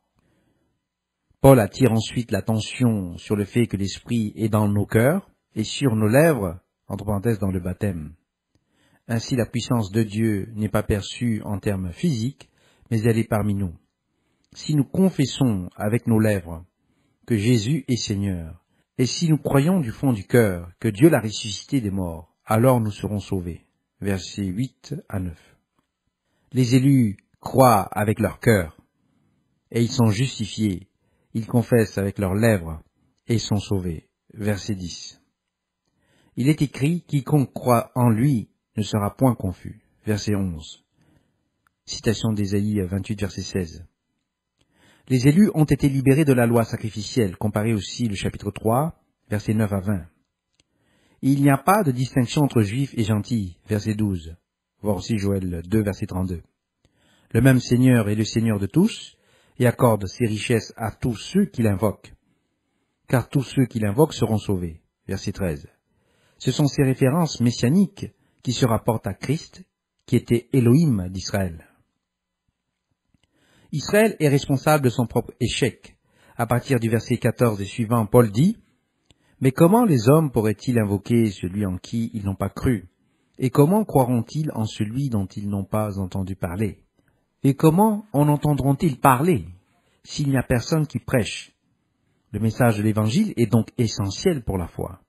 Paul attire ensuite l'attention sur le fait que l'Esprit est dans nos cœurs et sur nos lèvres, entre parenthèses dans le baptême. Ainsi la puissance de Dieu n'est pas perçue en termes physiques, mais elle est parmi nous. Si nous confessons avec nos lèvres que Jésus est Seigneur, et si nous croyons du fond du cœur que Dieu l'a ressuscité des morts, alors nous serons sauvés. Versets 8 à 9. Les élus croient avec leur cœur, et ils sont justifiés. Ils confessent avec leurs lèvres, et sont sauvés. Verset 10. Il est écrit, quiconque croit en lui ne sera point confus. Verset 11. Citation d'Ésaïe 28, verset 16. Les élus ont été libérés de la loi sacrificielle, comparé aussi le chapitre 3, versets 9 à 20. Il n'y a pas de distinction entre juifs et gentils, verset 12. Voir aussi Joël 2, verset 32. Le même Seigneur est le Seigneur de tous, et accorde ses richesses à tous ceux qui l'invoquent. Car tous ceux qui l'invoquent seront sauvés. Verset 13. Ce sont ces références messianiques qui se rapportent à Christ, qui était Elohim d'Israël. Israël est responsable de son propre échec. À partir du verset 14 et suivant, Paul dit Mais comment les hommes pourraient-ils invoquer celui en qui ils n'ont pas cru? Et comment croiront-ils en celui dont ils n'ont pas entendu parler? Et comment en entendront-ils parler s'il n'y a personne qui prêche? Le message de l'Évangile est donc essentiel pour la foi.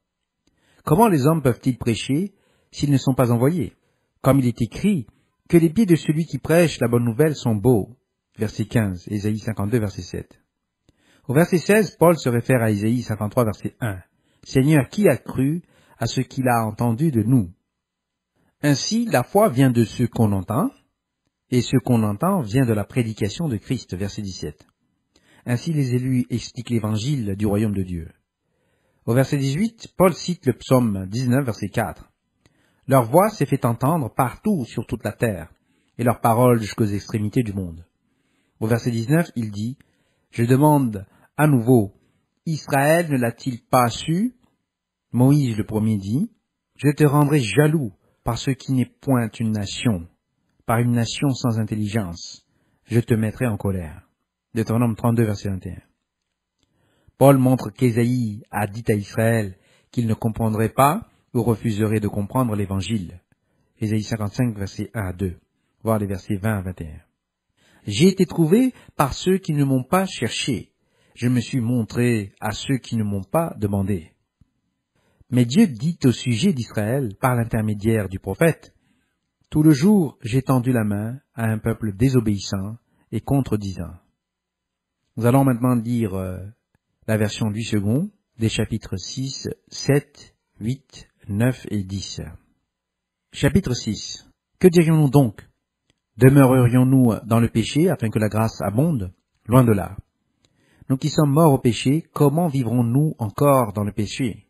Comment les hommes peuvent-ils prêcher s'ils ne sont pas envoyés? Comme il est écrit, que les pieds de celui qui prêche la bonne nouvelle sont beaux. Verset 15, Ésaïe 52, verset 7. Au verset 16, Paul se réfère à Ésaïe 53, verset 1. Seigneur, qui a cru à ce qu'il a entendu de nous? Ainsi, la foi vient de ce qu'on entend, et ce qu'on entend vient de la prédication de Christ, verset 17. Ainsi, les élus expliquent l'évangile du royaume de Dieu. Au verset 18, Paul cite le psaume 19, verset 4. Leur voix s'est fait entendre partout sur toute la terre, et leurs paroles jusqu'aux extrémités du monde. Au verset 19, il dit, « Je demande à nouveau, Israël ne l'a-t-il pas su ?» Moïse le premier dit, « Je te rendrai jaloux par ce qui n'est point une nation, par une nation sans intelligence. Je te mettrai en colère. » Deutéronome 32, verset 21. Paul montre qu'Ésaïe a dit à Israël qu'il ne comprendrait pas ou refuserait de comprendre l'Évangile. Ésaïe 55, versets 1 à 2, voire les versets 20 à 21. J'ai été trouvé par ceux qui ne m'ont pas cherché. Je me suis montré à ceux qui ne m'ont pas demandé. Mais Dieu dit au sujet d'Israël, par l'intermédiaire du prophète, « Tout le jour j'ai tendu la main à un peuple désobéissant et contredisant. » Nous allons maintenant lire la version du second, des chapitres 6, 7, 8, 9 et 10. Chapitre 6. Que dirions-nous donc? Demeurerions-nous dans le péché afin que la grâce abonde? Loin de là. Nous qui sommes morts au péché, comment vivrons-nous encore dans le péché?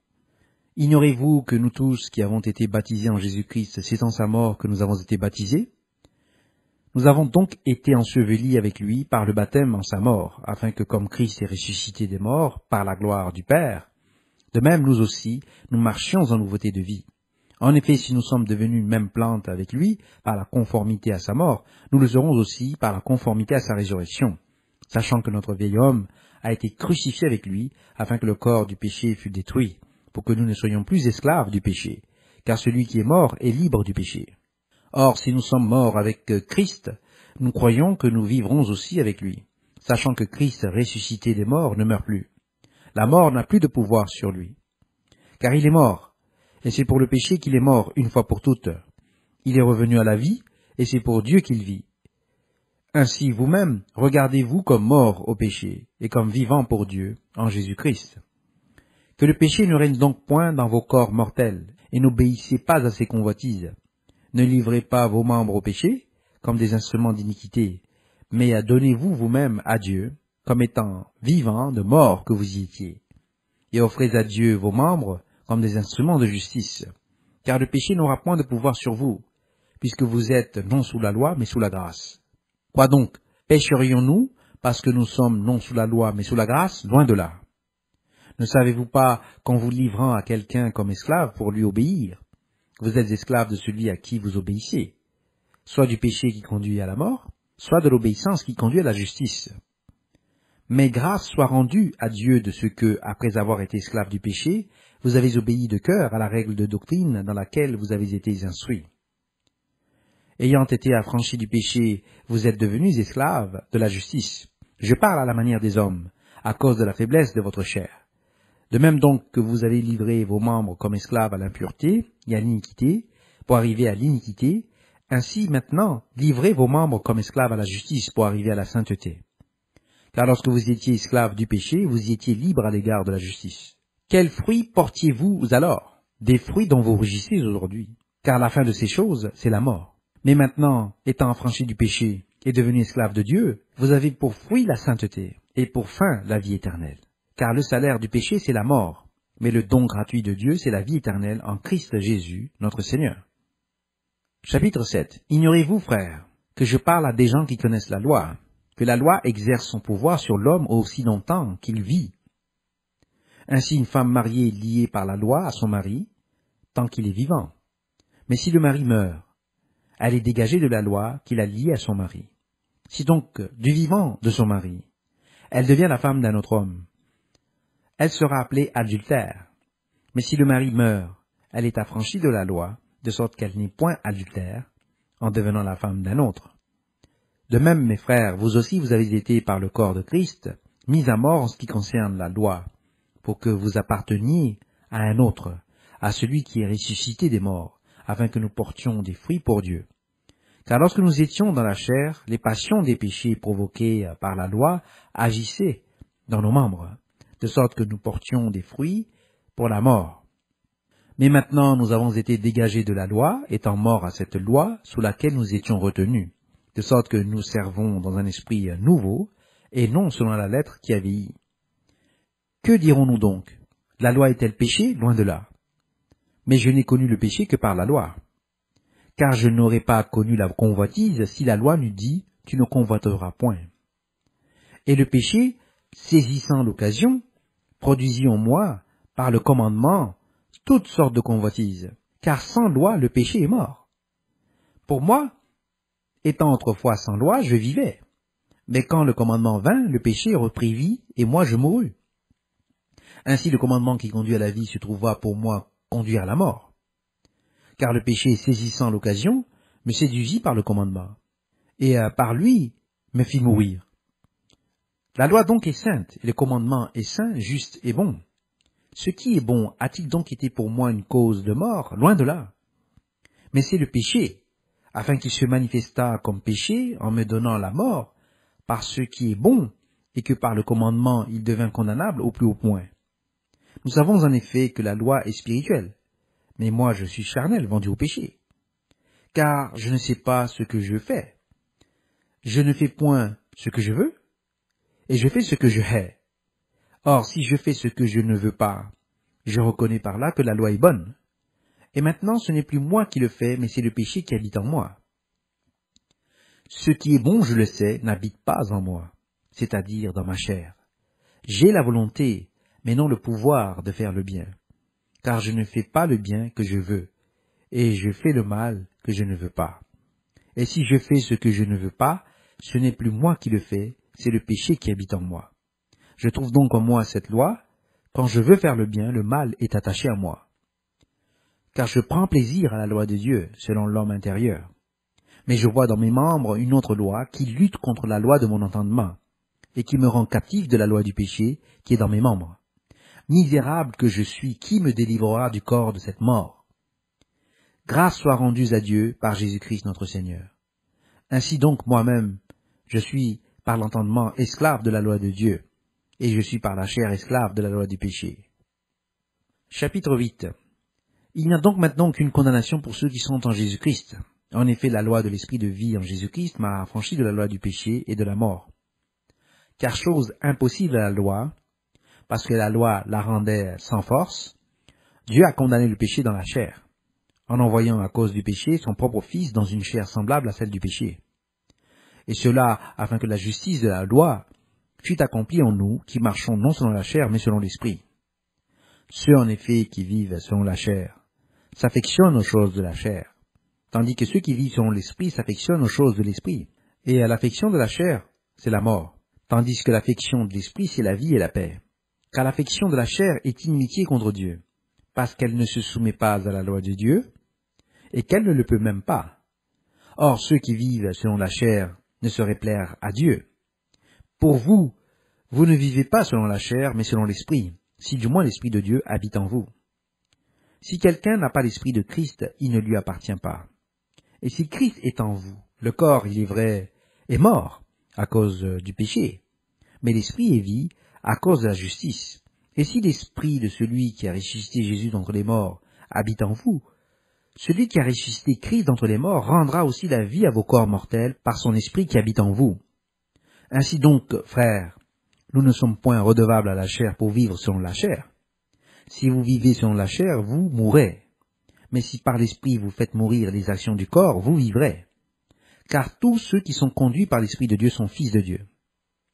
Ignorez-vous que nous tous qui avons été baptisés en Jésus-Christ, c'est en sa mort que nous avons été baptisés? Nous avons donc été ensevelis avec lui par le baptême en sa mort, afin que comme Christ est ressuscité des morts par la gloire du Père, de même nous aussi, nous marchions en nouveauté de vie. En effet, si nous sommes devenus une même plante avec lui, par la conformité à sa mort, nous le serons aussi par la conformité à sa résurrection, sachant que notre vieil homme a été crucifié avec lui, afin que le corps du péché fût détruit, pour que nous ne soyons plus esclaves du péché, car celui qui est mort est libre du péché. Or, si nous sommes morts avec Christ, nous croyons que nous vivrons aussi avec lui, sachant que Christ ressuscité des morts ne meurt plus. La mort n'a plus de pouvoir sur lui, car il est mort, et c'est pour le péché qu'il est mort une fois pour toutes. Il est revenu à la vie, et c'est pour Dieu qu'il vit. Ainsi, vous-même, regardez-vous comme morts au péché, et comme vivants pour Dieu, en Jésus-Christ. Que le péché ne règne donc point dans vos corps mortels, et n'obéissez pas à ses convoitises. Ne livrez pas vos membres au péché, comme des instruments d'iniquité, mais donnez-vous vous-même à Dieu, comme étant vivants de mort que vous y étiez. Et offrez à Dieu vos membres comme des instruments de justice, car le péché n'aura point de pouvoir sur vous, puisque vous êtes non sous la loi, mais sous la grâce. Quoi donc, pécherions-nous, parce que nous sommes non sous la loi, mais sous la grâce? Loin de là. Ne savez-vous pas qu'en vous livrant à quelqu'un comme esclave pour lui obéir, vous êtes esclave de celui à qui vous obéissez, soit du péché qui conduit à la mort, soit de l'obéissance qui conduit à la justice. Mais grâce soit rendue à Dieu de ce que, après avoir été esclave du péché, vous avez obéi de cœur à la règle de doctrine dans laquelle vous avez été instruits. Ayant été affranchis du péché, vous êtes devenus esclaves de la justice. Je parle à la manière des hommes, à cause de la faiblesse de votre chair. De même donc que vous avez livré vos membres comme esclaves à l'impureté et à l'iniquité, pour arriver à l'iniquité, ainsi maintenant, livrez vos membres comme esclaves à la justice pour arriver à la sainteté. Car lorsque vous étiez esclaves du péché, vous étiez libres à l'égard de la justice. Quels fruits portiez-vous alors? Des fruits dont vous rougissez aujourd'hui. Car la fin de ces choses, c'est la mort. Mais maintenant, étant affranchis du péché et devenus esclaves de Dieu, vous avez pour fruit la sainteté et pour fin la vie éternelle. Car le salaire du péché, c'est la mort, mais le don gratuit de Dieu, c'est la vie éternelle en Christ Jésus, notre Seigneur. Chapitre 7. Ignorez-vous, frères, que je parle à des gens qui connaissent la loi, que la loi exerce son pouvoir sur l'homme aussi longtemps qu'il vit. Ainsi, une femme mariée est liée par la loi à son mari, tant qu'il est vivant. Mais si le mari meurt, elle est dégagée de la loi qui l'a liée à son mari. Si donc, du vivant de son mari, elle devient la femme d'un autre homme, elle sera appelée adultère. Mais si le mari meurt, elle est affranchie de la loi, de sorte qu'elle n'est point adultère, en devenant la femme d'un autre. De même, mes frères, vous aussi vous avez été par le corps de Christ, mis à mort en ce qui concerne la loi, pour que vous apparteniez à un autre, à celui qui est ressuscité des morts, afin que nous portions des fruits pour Dieu. Car lorsque nous étions dans la chair, les passions des péchés provoqués par la loi agissaient dans nos membres, de sorte que nous portions des fruits pour la mort. Mais maintenant nous avons été dégagés de la loi, étant morts à cette loi sous laquelle nous étions retenus, de sorte que nous servons dans un esprit nouveau, et non selon la lettre qui a vieilli. Que dirons-nous donc? La loi est-elle péché? Loin de là. Mais je n'ai connu le péché que par la loi. Car je n'aurais pas connu la convoitise si la loi n'eût dit « tu ne convoiteras point ». Et le péché, saisissant l'occasion, produisit en moi, par le commandement, toutes sortes de convoitises, car sans loi le péché est mort. Pour moi, étant autrefois sans loi, je vivais. Mais quand le commandement vint, le péché reprit vie, et moi je mourus. Ainsi le commandement qui conduit à la vie se trouva pour moi conduire à la mort. Car le péché, saisissant l'occasion, me séduisit par le commandement, et par lui me fit mourir. La loi donc est sainte, et le commandement est saint, juste et bon. Ce qui est bon a-t-il donc été pour moi une cause de mort? Loin de là. Mais c'est le péché, afin qu'il se manifestât comme péché en me donnant la mort, par ce qui est bon, et que par le commandement il devint condamnable au plus haut point. Nous savons en effet que la loi est spirituelle, mais moi je suis charnel, vendu au péché. Car je ne sais pas ce que je fais. Je ne fais point ce que je veux, et je fais ce que je hais. Or, si je fais ce que je ne veux pas, je reconnais par là que la loi est bonne. Et maintenant, ce n'est plus moi qui le fais, mais c'est le péché qui habite en moi. Ce qui est bon, je le sais, n'habite pas en moi, c'est-à-dire dans ma chair. J'ai la volonté, mais non le pouvoir de faire le bien. Car je ne fais pas le bien que je veux, et je fais le mal que je ne veux pas. Et si je fais ce que je ne veux pas, ce n'est plus moi qui le fais, c'est le péché qui habite en moi. Je trouve donc en moi cette loi, quand je veux faire le bien, le mal est attaché à moi. Car je prends plaisir à la loi de Dieu, selon l'homme intérieur. Mais je vois dans mes membres une autre loi qui lutte contre la loi de mon entendement, et qui me rend captif de la loi du péché qui est dans mes membres. Misérable que je suis, qui me délivrera du corps de cette mort? Grâce soit rendue à Dieu par Jésus-Christ notre Seigneur. Ainsi donc moi-même, je suis par l'entendement esclave de la loi de Dieu, et je suis par la chair esclave de la loi du péché. Chapitre 8. Il n'y a donc maintenant qu'une condamnation pour ceux qui sont en Jésus-Christ. En effet, la loi de l'esprit de vie en Jésus-Christ m'a affranchi de la loi du péché et de la mort. Car chose impossible à la loi, parce que la loi la rendait sans force, Dieu a condamné le péché dans la chair, en envoyant à cause du péché son propre Fils dans une chair semblable à celle du péché. Et cela afin que la justice de la loi fut accomplie en nous qui marchons non selon la chair mais selon l'esprit. Ceux en effet qui vivent selon la chair s'affectionnent aux choses de la chair, tandis que ceux qui vivent selon l'esprit s'affectionnent aux choses de l'esprit. Et à l'affection de la chair, c'est la mort, tandis que l'affection de l'esprit, c'est la vie et la paix. Car l'affection de la chair est inimitié contre Dieu, parce qu'elle ne se soumet pas à la loi de Dieu, et qu'elle ne le peut même pas. Or, ceux qui vivent selon la chair ne sauraient plaire à Dieu. Pour vous, vous ne vivez pas selon la chair, mais selon l'esprit, si du moins l'esprit de Dieu habite en vous. Si quelqu'un n'a pas l'esprit de Christ, il ne lui appartient pas. Et si Christ est en vous, le corps, il est vrai, est mort à cause du péché, mais l'esprit est vie à cause de la justice. Et si l'esprit de celui qui a ressuscité Jésus d'entre les morts habite en vous, celui qui a ressuscité Christ d'entre les morts rendra aussi la vie à vos corps mortels par son esprit qui habite en vous. Ainsi donc, frères, nous ne sommes point redevables à la chair pour vivre selon la chair. Si vous vivez selon la chair, vous mourrez. Mais si par l'esprit vous faites mourir les actions du corps, vous vivrez. Car tous ceux qui sont conduits par l'esprit de Dieu sont fils de Dieu.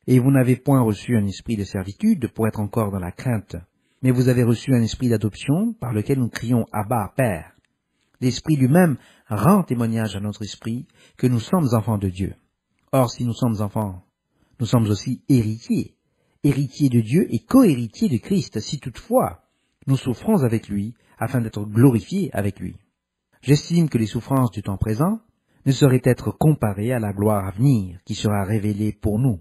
Et vous n'avez point reçu un esprit de servitude pour être encore dans la crainte, mais vous avez reçu un esprit d'adoption par lequel nous crions Abba, Père. L'esprit lui-même rend témoignage à notre esprit que nous sommes enfants de Dieu. Or, si nous sommes enfants, nous sommes aussi héritiers, héritiers de Dieu et co-héritiers de Christ, si toutefois Nous souffrons avec lui afin d'être glorifiés avec lui. J'estime que les souffrances du temps présent ne sauraient être comparées à la gloire à venir qui sera révélée pour nous.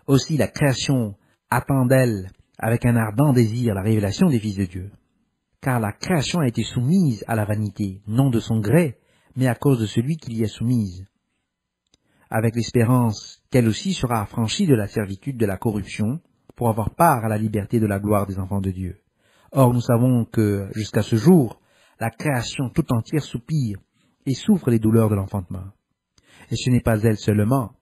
Aussi la création attend d'elle avec un ardent désir la révélation des fils de Dieu. Car la création a été soumise à la vanité, non de son gré, mais à cause de celui qui l'y a soumise, avec l'espérance qu'elle aussi sera affranchie de la servitude de la corruption, pour avoir part à la liberté de la gloire des enfants de Dieu. Or nous savons que, jusqu'à ce jour, la création tout entière soupire et souffre les douleurs de l'enfantement. Et ce n'est pas elle seulement,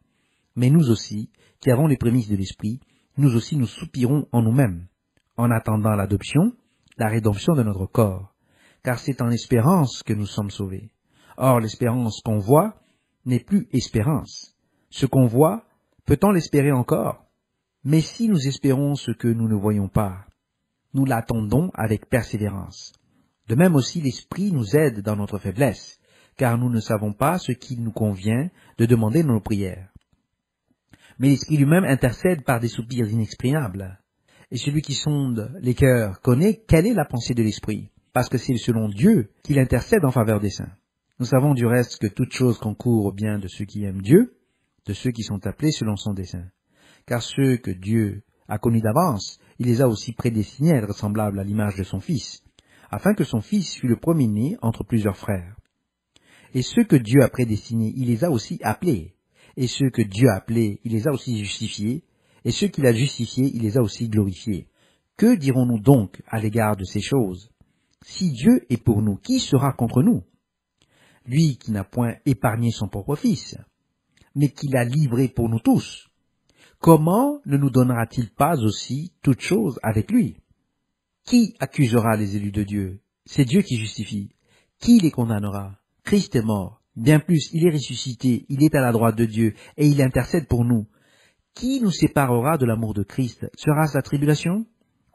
mais nous aussi, qui avons les prémices de l'Esprit, nous aussi nous soupirons en nous-mêmes, en attendant l'adoption, la rédemption de notre corps, car c'est en espérance que nous sommes sauvés. Or l'espérance qu'on voit n'est plus espérance. Ce qu'on voit, peut-on l'espérer encore? Mais si nous espérons ce que nous ne voyons pas, nous l'attendons avec persévérance. De même aussi l'Esprit nous aide dans notre faiblesse, car nous ne savons pas ce qu'il nous convient de demander dans nos prières. Mais l'Esprit lui-même intercède par des soupirs inexprimables. Et celui qui sonde les cœurs connaît quelle est la pensée de l'Esprit, parce que c'est selon Dieu qu'il intercède en faveur des saints. Nous savons du reste que toute chose concourt au bien de ceux qui aiment Dieu, de ceux qui sont appelés selon son dessein. Car ceux que Dieu a connus d'avance, il les a aussi prédestinés à être semblables à l'image de son Fils, afin que son Fils fût le premier-né entre plusieurs frères. Et ceux que Dieu a prédestinés, il les a aussi appelés. Et ceux que Dieu a appelés, il les a aussi justifiés. Et ceux qu'il a justifiés, il les a aussi glorifiés. Que dirons-nous donc à l'égard de ces choses? Si Dieu est pour nous, qui sera contre nous? Lui qui n'a point épargné son propre Fils, mais qui l'a livré pour nous tous, comment ne nous donnera-t-il pas aussi toutes choses avec lui? Qui accusera les élus de Dieu? C'est Dieu qui justifie. Qui les condamnera? Christ est mort. Bien plus, il est ressuscité, il est à la droite de Dieu, et il intercède pour nous. Qui nous séparera de l'amour de Christ? Sera-ce la tribulation?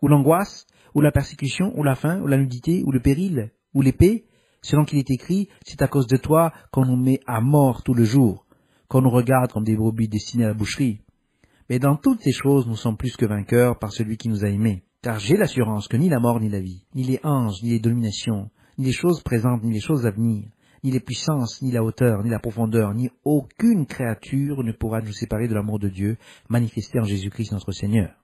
Ou l'angoisse? Ou la persécution? Ou la faim? Ou la nudité? Ou le péril? Ou l'épée? Selon qu'il est écrit, c'est à cause de toi qu'on nous met à mort tout le jour, qu'on nous regarde comme des brebis destinées à la boucherie. Mais dans toutes ces choses, nous sommes plus que vainqueurs par celui qui nous a aimés. Car j'ai l'assurance que ni la mort ni la vie, ni les anges, ni les dominations, ni les choses présentes, ni les choses à venir, ni les puissances, ni la hauteur, ni la profondeur, ni aucune créature ne pourra nous séparer de l'amour de Dieu manifesté en Jésus-Christ notre Seigneur.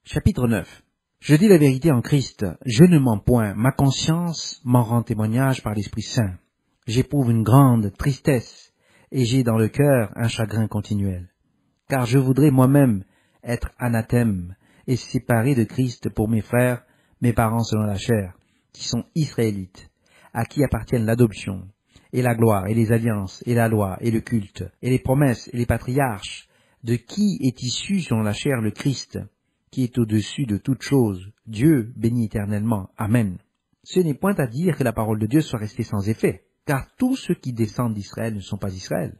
Chapitre 9. Je dis la vérité en Christ, je ne mens point, ma conscience m'en rend témoignage par l'Esprit Saint. J'éprouve une grande tristesse, et j'ai dans le cœur un chagrin continuel. Car je voudrais moi-même être anathème et séparé de Christ pour mes frères, mes parents selon la chair, qui sont israélites, à qui appartiennent l'adoption, et la gloire, et les alliances, et la loi, et le culte, et les promesses, et les patriarches, de qui est issu selon la chair le Christ, qui est au-dessus de toutes choses, Dieu béni éternellement. Amen. Ce n'est point à dire que la parole de Dieu soit restée sans effet, car tous ceux qui descendent d'Israël ne sont pas Israël.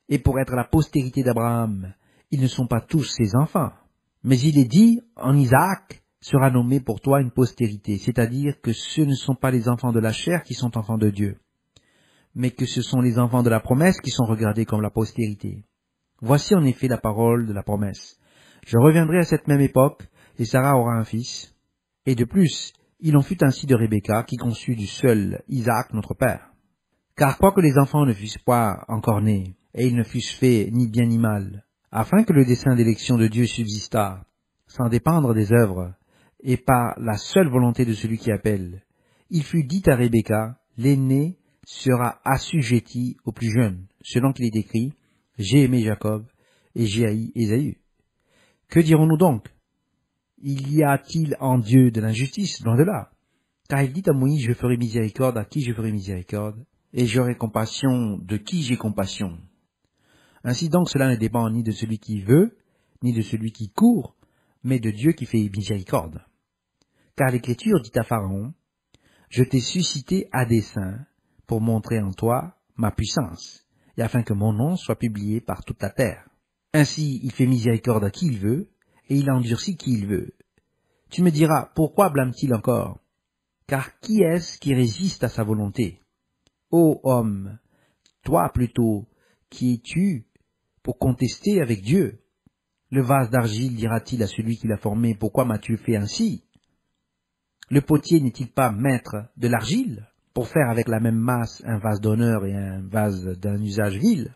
Et pour être la postérité d'Abraham, ils ne sont pas tous ses enfants. Mais il est dit, en Isaac sera nommé pour toi une postérité, c'est-à-dire que ce ne sont pas les enfants de la chair qui sont enfants de Dieu, mais que ce sont les enfants de la promesse qui sont regardés comme la postérité. Voici en effet la parole de la promesse. Je reviendrai à cette même époque, et Sarah aura un fils. Et de plus, il en fut ainsi de Rebecca, qui conçut du seul Isaac notre père. Car quoique les enfants ne fussent pas encore nés, et ils ne fussent faits ni bien ni mal, afin que le dessein d'élection de Dieu subsistât, sans dépendre des œuvres, et par la seule volonté de celui qui appelle, il fut dit à Rebecca, l'aîné sera assujetti au plus jeune, selon qu'il est écrit, j'ai aimé Jacob, et j'ai haï Ésaü. Que dirons-nous donc? Il y a-t-il en Dieu de l'injustice? Loin de là. Car il dit à Moïse, je ferai miséricorde à qui je ferai miséricorde, et j'aurai compassion de qui j'ai compassion. Ainsi donc cela ne dépend ni de celui qui veut, ni de celui qui court, mais de Dieu qui fait miséricorde. Car l'Écriture dit à Pharaon, je t'ai suscité à dessein pour montrer en toi ma puissance, et afin que mon nom soit publié par toute la terre. Ainsi il fait miséricorde à qui il veut, et il endurcit qui il veut. Tu me diras, pourquoi blâme-t-il encore? Car qui est-ce qui résiste à sa volonté? Ô homme, toi plutôt, qui es-tu pour contester avec Dieu? Le vase d'argile dira-t-il à celui qui l'a formé, pourquoi m'as-tu fait ainsi? Le potier n'est-il pas maître de l'argile pour faire avec la même masse un vase d'honneur et un vase d'un usage vil?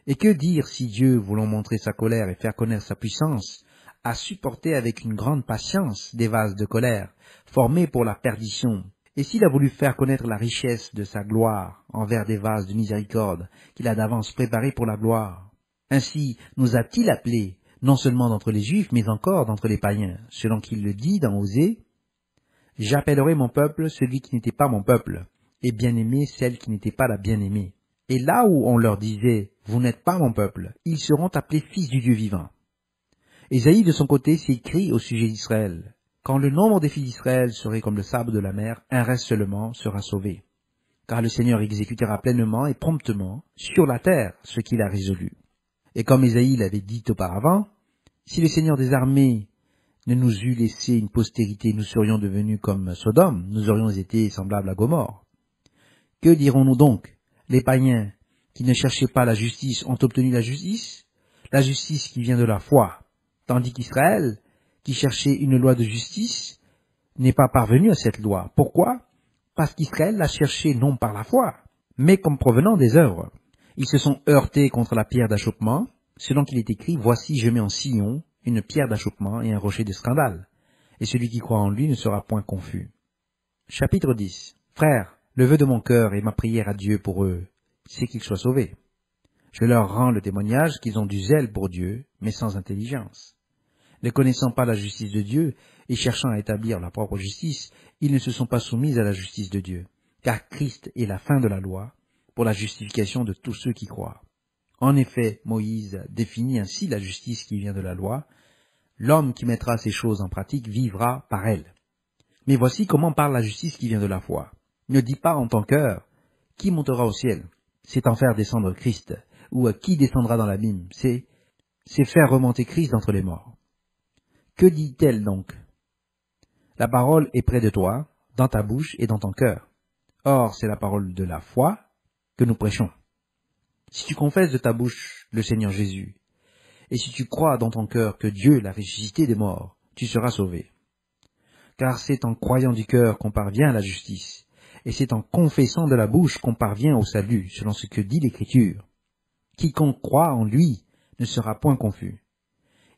Et que dire si Dieu, voulant montrer sa colère et faire connaître sa puissance, a supporté avec une grande patience des vases de colère, formés pour la perdition, et s'il a voulu faire connaître la richesse de sa gloire envers des vases de miséricorde qu'il a d'avance préparés pour la gloire? Ainsi nous a-t-il appelés, non seulement d'entre les Juifs, mais encore d'entre les païens, selon qu'il le dit dans Osée, « J'appellerai mon peuple celui qui n'était pas mon peuple, et bien-aimé celle qui n'était pas la bien-aimée. » Et là où on leur disait « Vous n'êtes pas mon peuple », ils seront appelés fils du Dieu vivant. Ésaïe, de son côté, s'écrit au sujet d'Israël. Quand le nombre des fils d'Israël serait comme le sable de la mer, un reste seulement sera sauvé. Car le Seigneur exécutera pleinement et promptement sur la terre ce qu'il a résolu. Et comme Ésaïe l'avait dit auparavant, si le Seigneur des armées ne nous eût laissé une postérité, nous serions devenus comme Sodome, nous aurions été semblables à Gomorrhe. Que dirons-nous donc? Les païens qui ne cherchaient pas la justice ont obtenu la justice qui vient de la foi, tandis qu'Israël, qui cherchait une loi de justice, n'est pas parvenu à cette loi. Pourquoi? Parce qu'Israël l'a cherchée non par la foi, mais comme provenant des œuvres. Ils se sont heurtés contre la pierre d'achoppement, selon qu'il est écrit « Voici, je mets en Sion une pierre d'achoppement et un rocher de scandale, et celui qui croit en lui ne sera point confus. » Chapitre 10. Frères, le vœu de mon cœur et ma prière à Dieu pour eux, c'est qu'ils soient sauvés. Je leur rends le témoignage qu'ils ont du zèle pour Dieu, mais sans intelligence. Ne connaissant pas la justice de Dieu et cherchant à établir leur propre justice, ils ne se sont pas soumis à la justice de Dieu, car Christ est la fin de la loi pour la justification de tous ceux qui croient. En effet, Moïse définit ainsi la justice qui vient de la loi. L'homme qui mettra ces choses en pratique vivra par elles. Mais voici comment parle la justice qui vient de la foi. Ne dis pas en ton cœur, qui montera au ciel? C'est en faire descendre Christ, ou qui descendra dans l'abîme? C'est faire remonter Christ d'entre les morts. Que dit-elle donc? La parole est près de toi, dans ta bouche et dans ton cœur. Or, c'est la parole de la foi que nous prêchons. Si tu confesses de ta bouche le Seigneur Jésus, et si tu crois dans ton cœur que Dieu l'a ressuscité des morts, tu seras sauvé. Car c'est en croyant du cœur qu'on parvient à la justice, et c'est en confessant de la bouche qu'on parvient au salut, selon ce que dit l'Écriture. Quiconque croit en lui ne sera point confus.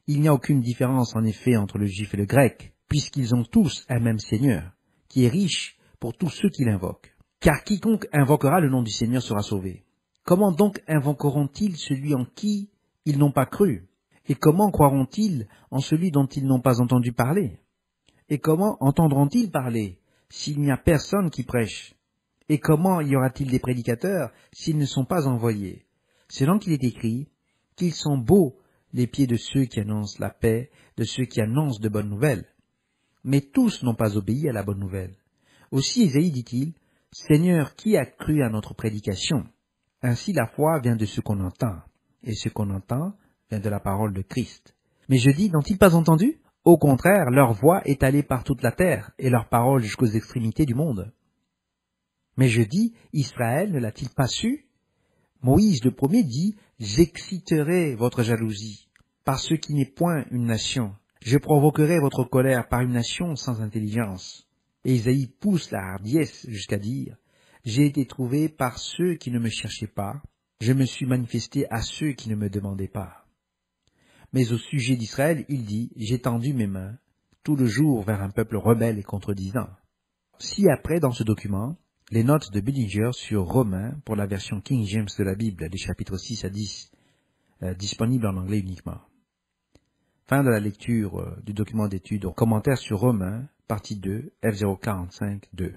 Il n'y a aucune différence en effet entre le juif et le grec, puisqu'ils ont tous un même Seigneur, qui est riche pour tous ceux qui l'invoquent. Car quiconque invoquera le nom du Seigneur sera sauvé. Comment donc invoqueront-ils celui en qui ils n'ont pas cru? Et comment croiront-ils en celui dont ils n'ont pas entendu parler? Et comment entendront-ils parler s'il n'y a personne qui prêche? Et comment y aura-t-il des prédicateurs s'ils ne sont pas envoyés? Selon qu'il est écrit qu'ils sont beaux les pieds de ceux qui annoncent la paix, de ceux qui annoncent de bonnes nouvelles. Mais tous n'ont pas obéi à la bonne nouvelle. Aussi Ésaïe dit-il, « Seigneur, qui a cru à notre prédication ?» Ainsi la foi vient de ce qu'on entend, et ce qu'on entend vient de la parole de Christ. Mais je dis, n'ont-ils pas entendu? Au contraire, leur voix est allée par toute la terre, et leur parole jusqu'aux extrémités du monde. Mais je dis, Israël ne l'a-t-il pas su? Moïse le premier dit, « J'exciterai votre jalousie par ce qui n'est point une nation. Je provoquerai votre colère par une nation sans intelligence. » Et Isaïe pousse la hardiesse jusqu'à dire, « J'ai été trouvé par ceux qui ne me cherchaient pas. Je me suis manifesté à ceux qui ne me demandaient pas. » Mais au sujet d'Israël, il dit, « J'ai tendu mes mains tout le jour vers un peuple rebelle et contredisant. » Si après, dans ce document, les notes de Bullinger sur Romains pour la version King James de la Bible, des chapitres 6 à 10, disponibles en anglais uniquement. Fin de la lecture du document d'études, commentaire sur Romains, partie 2, F045-2.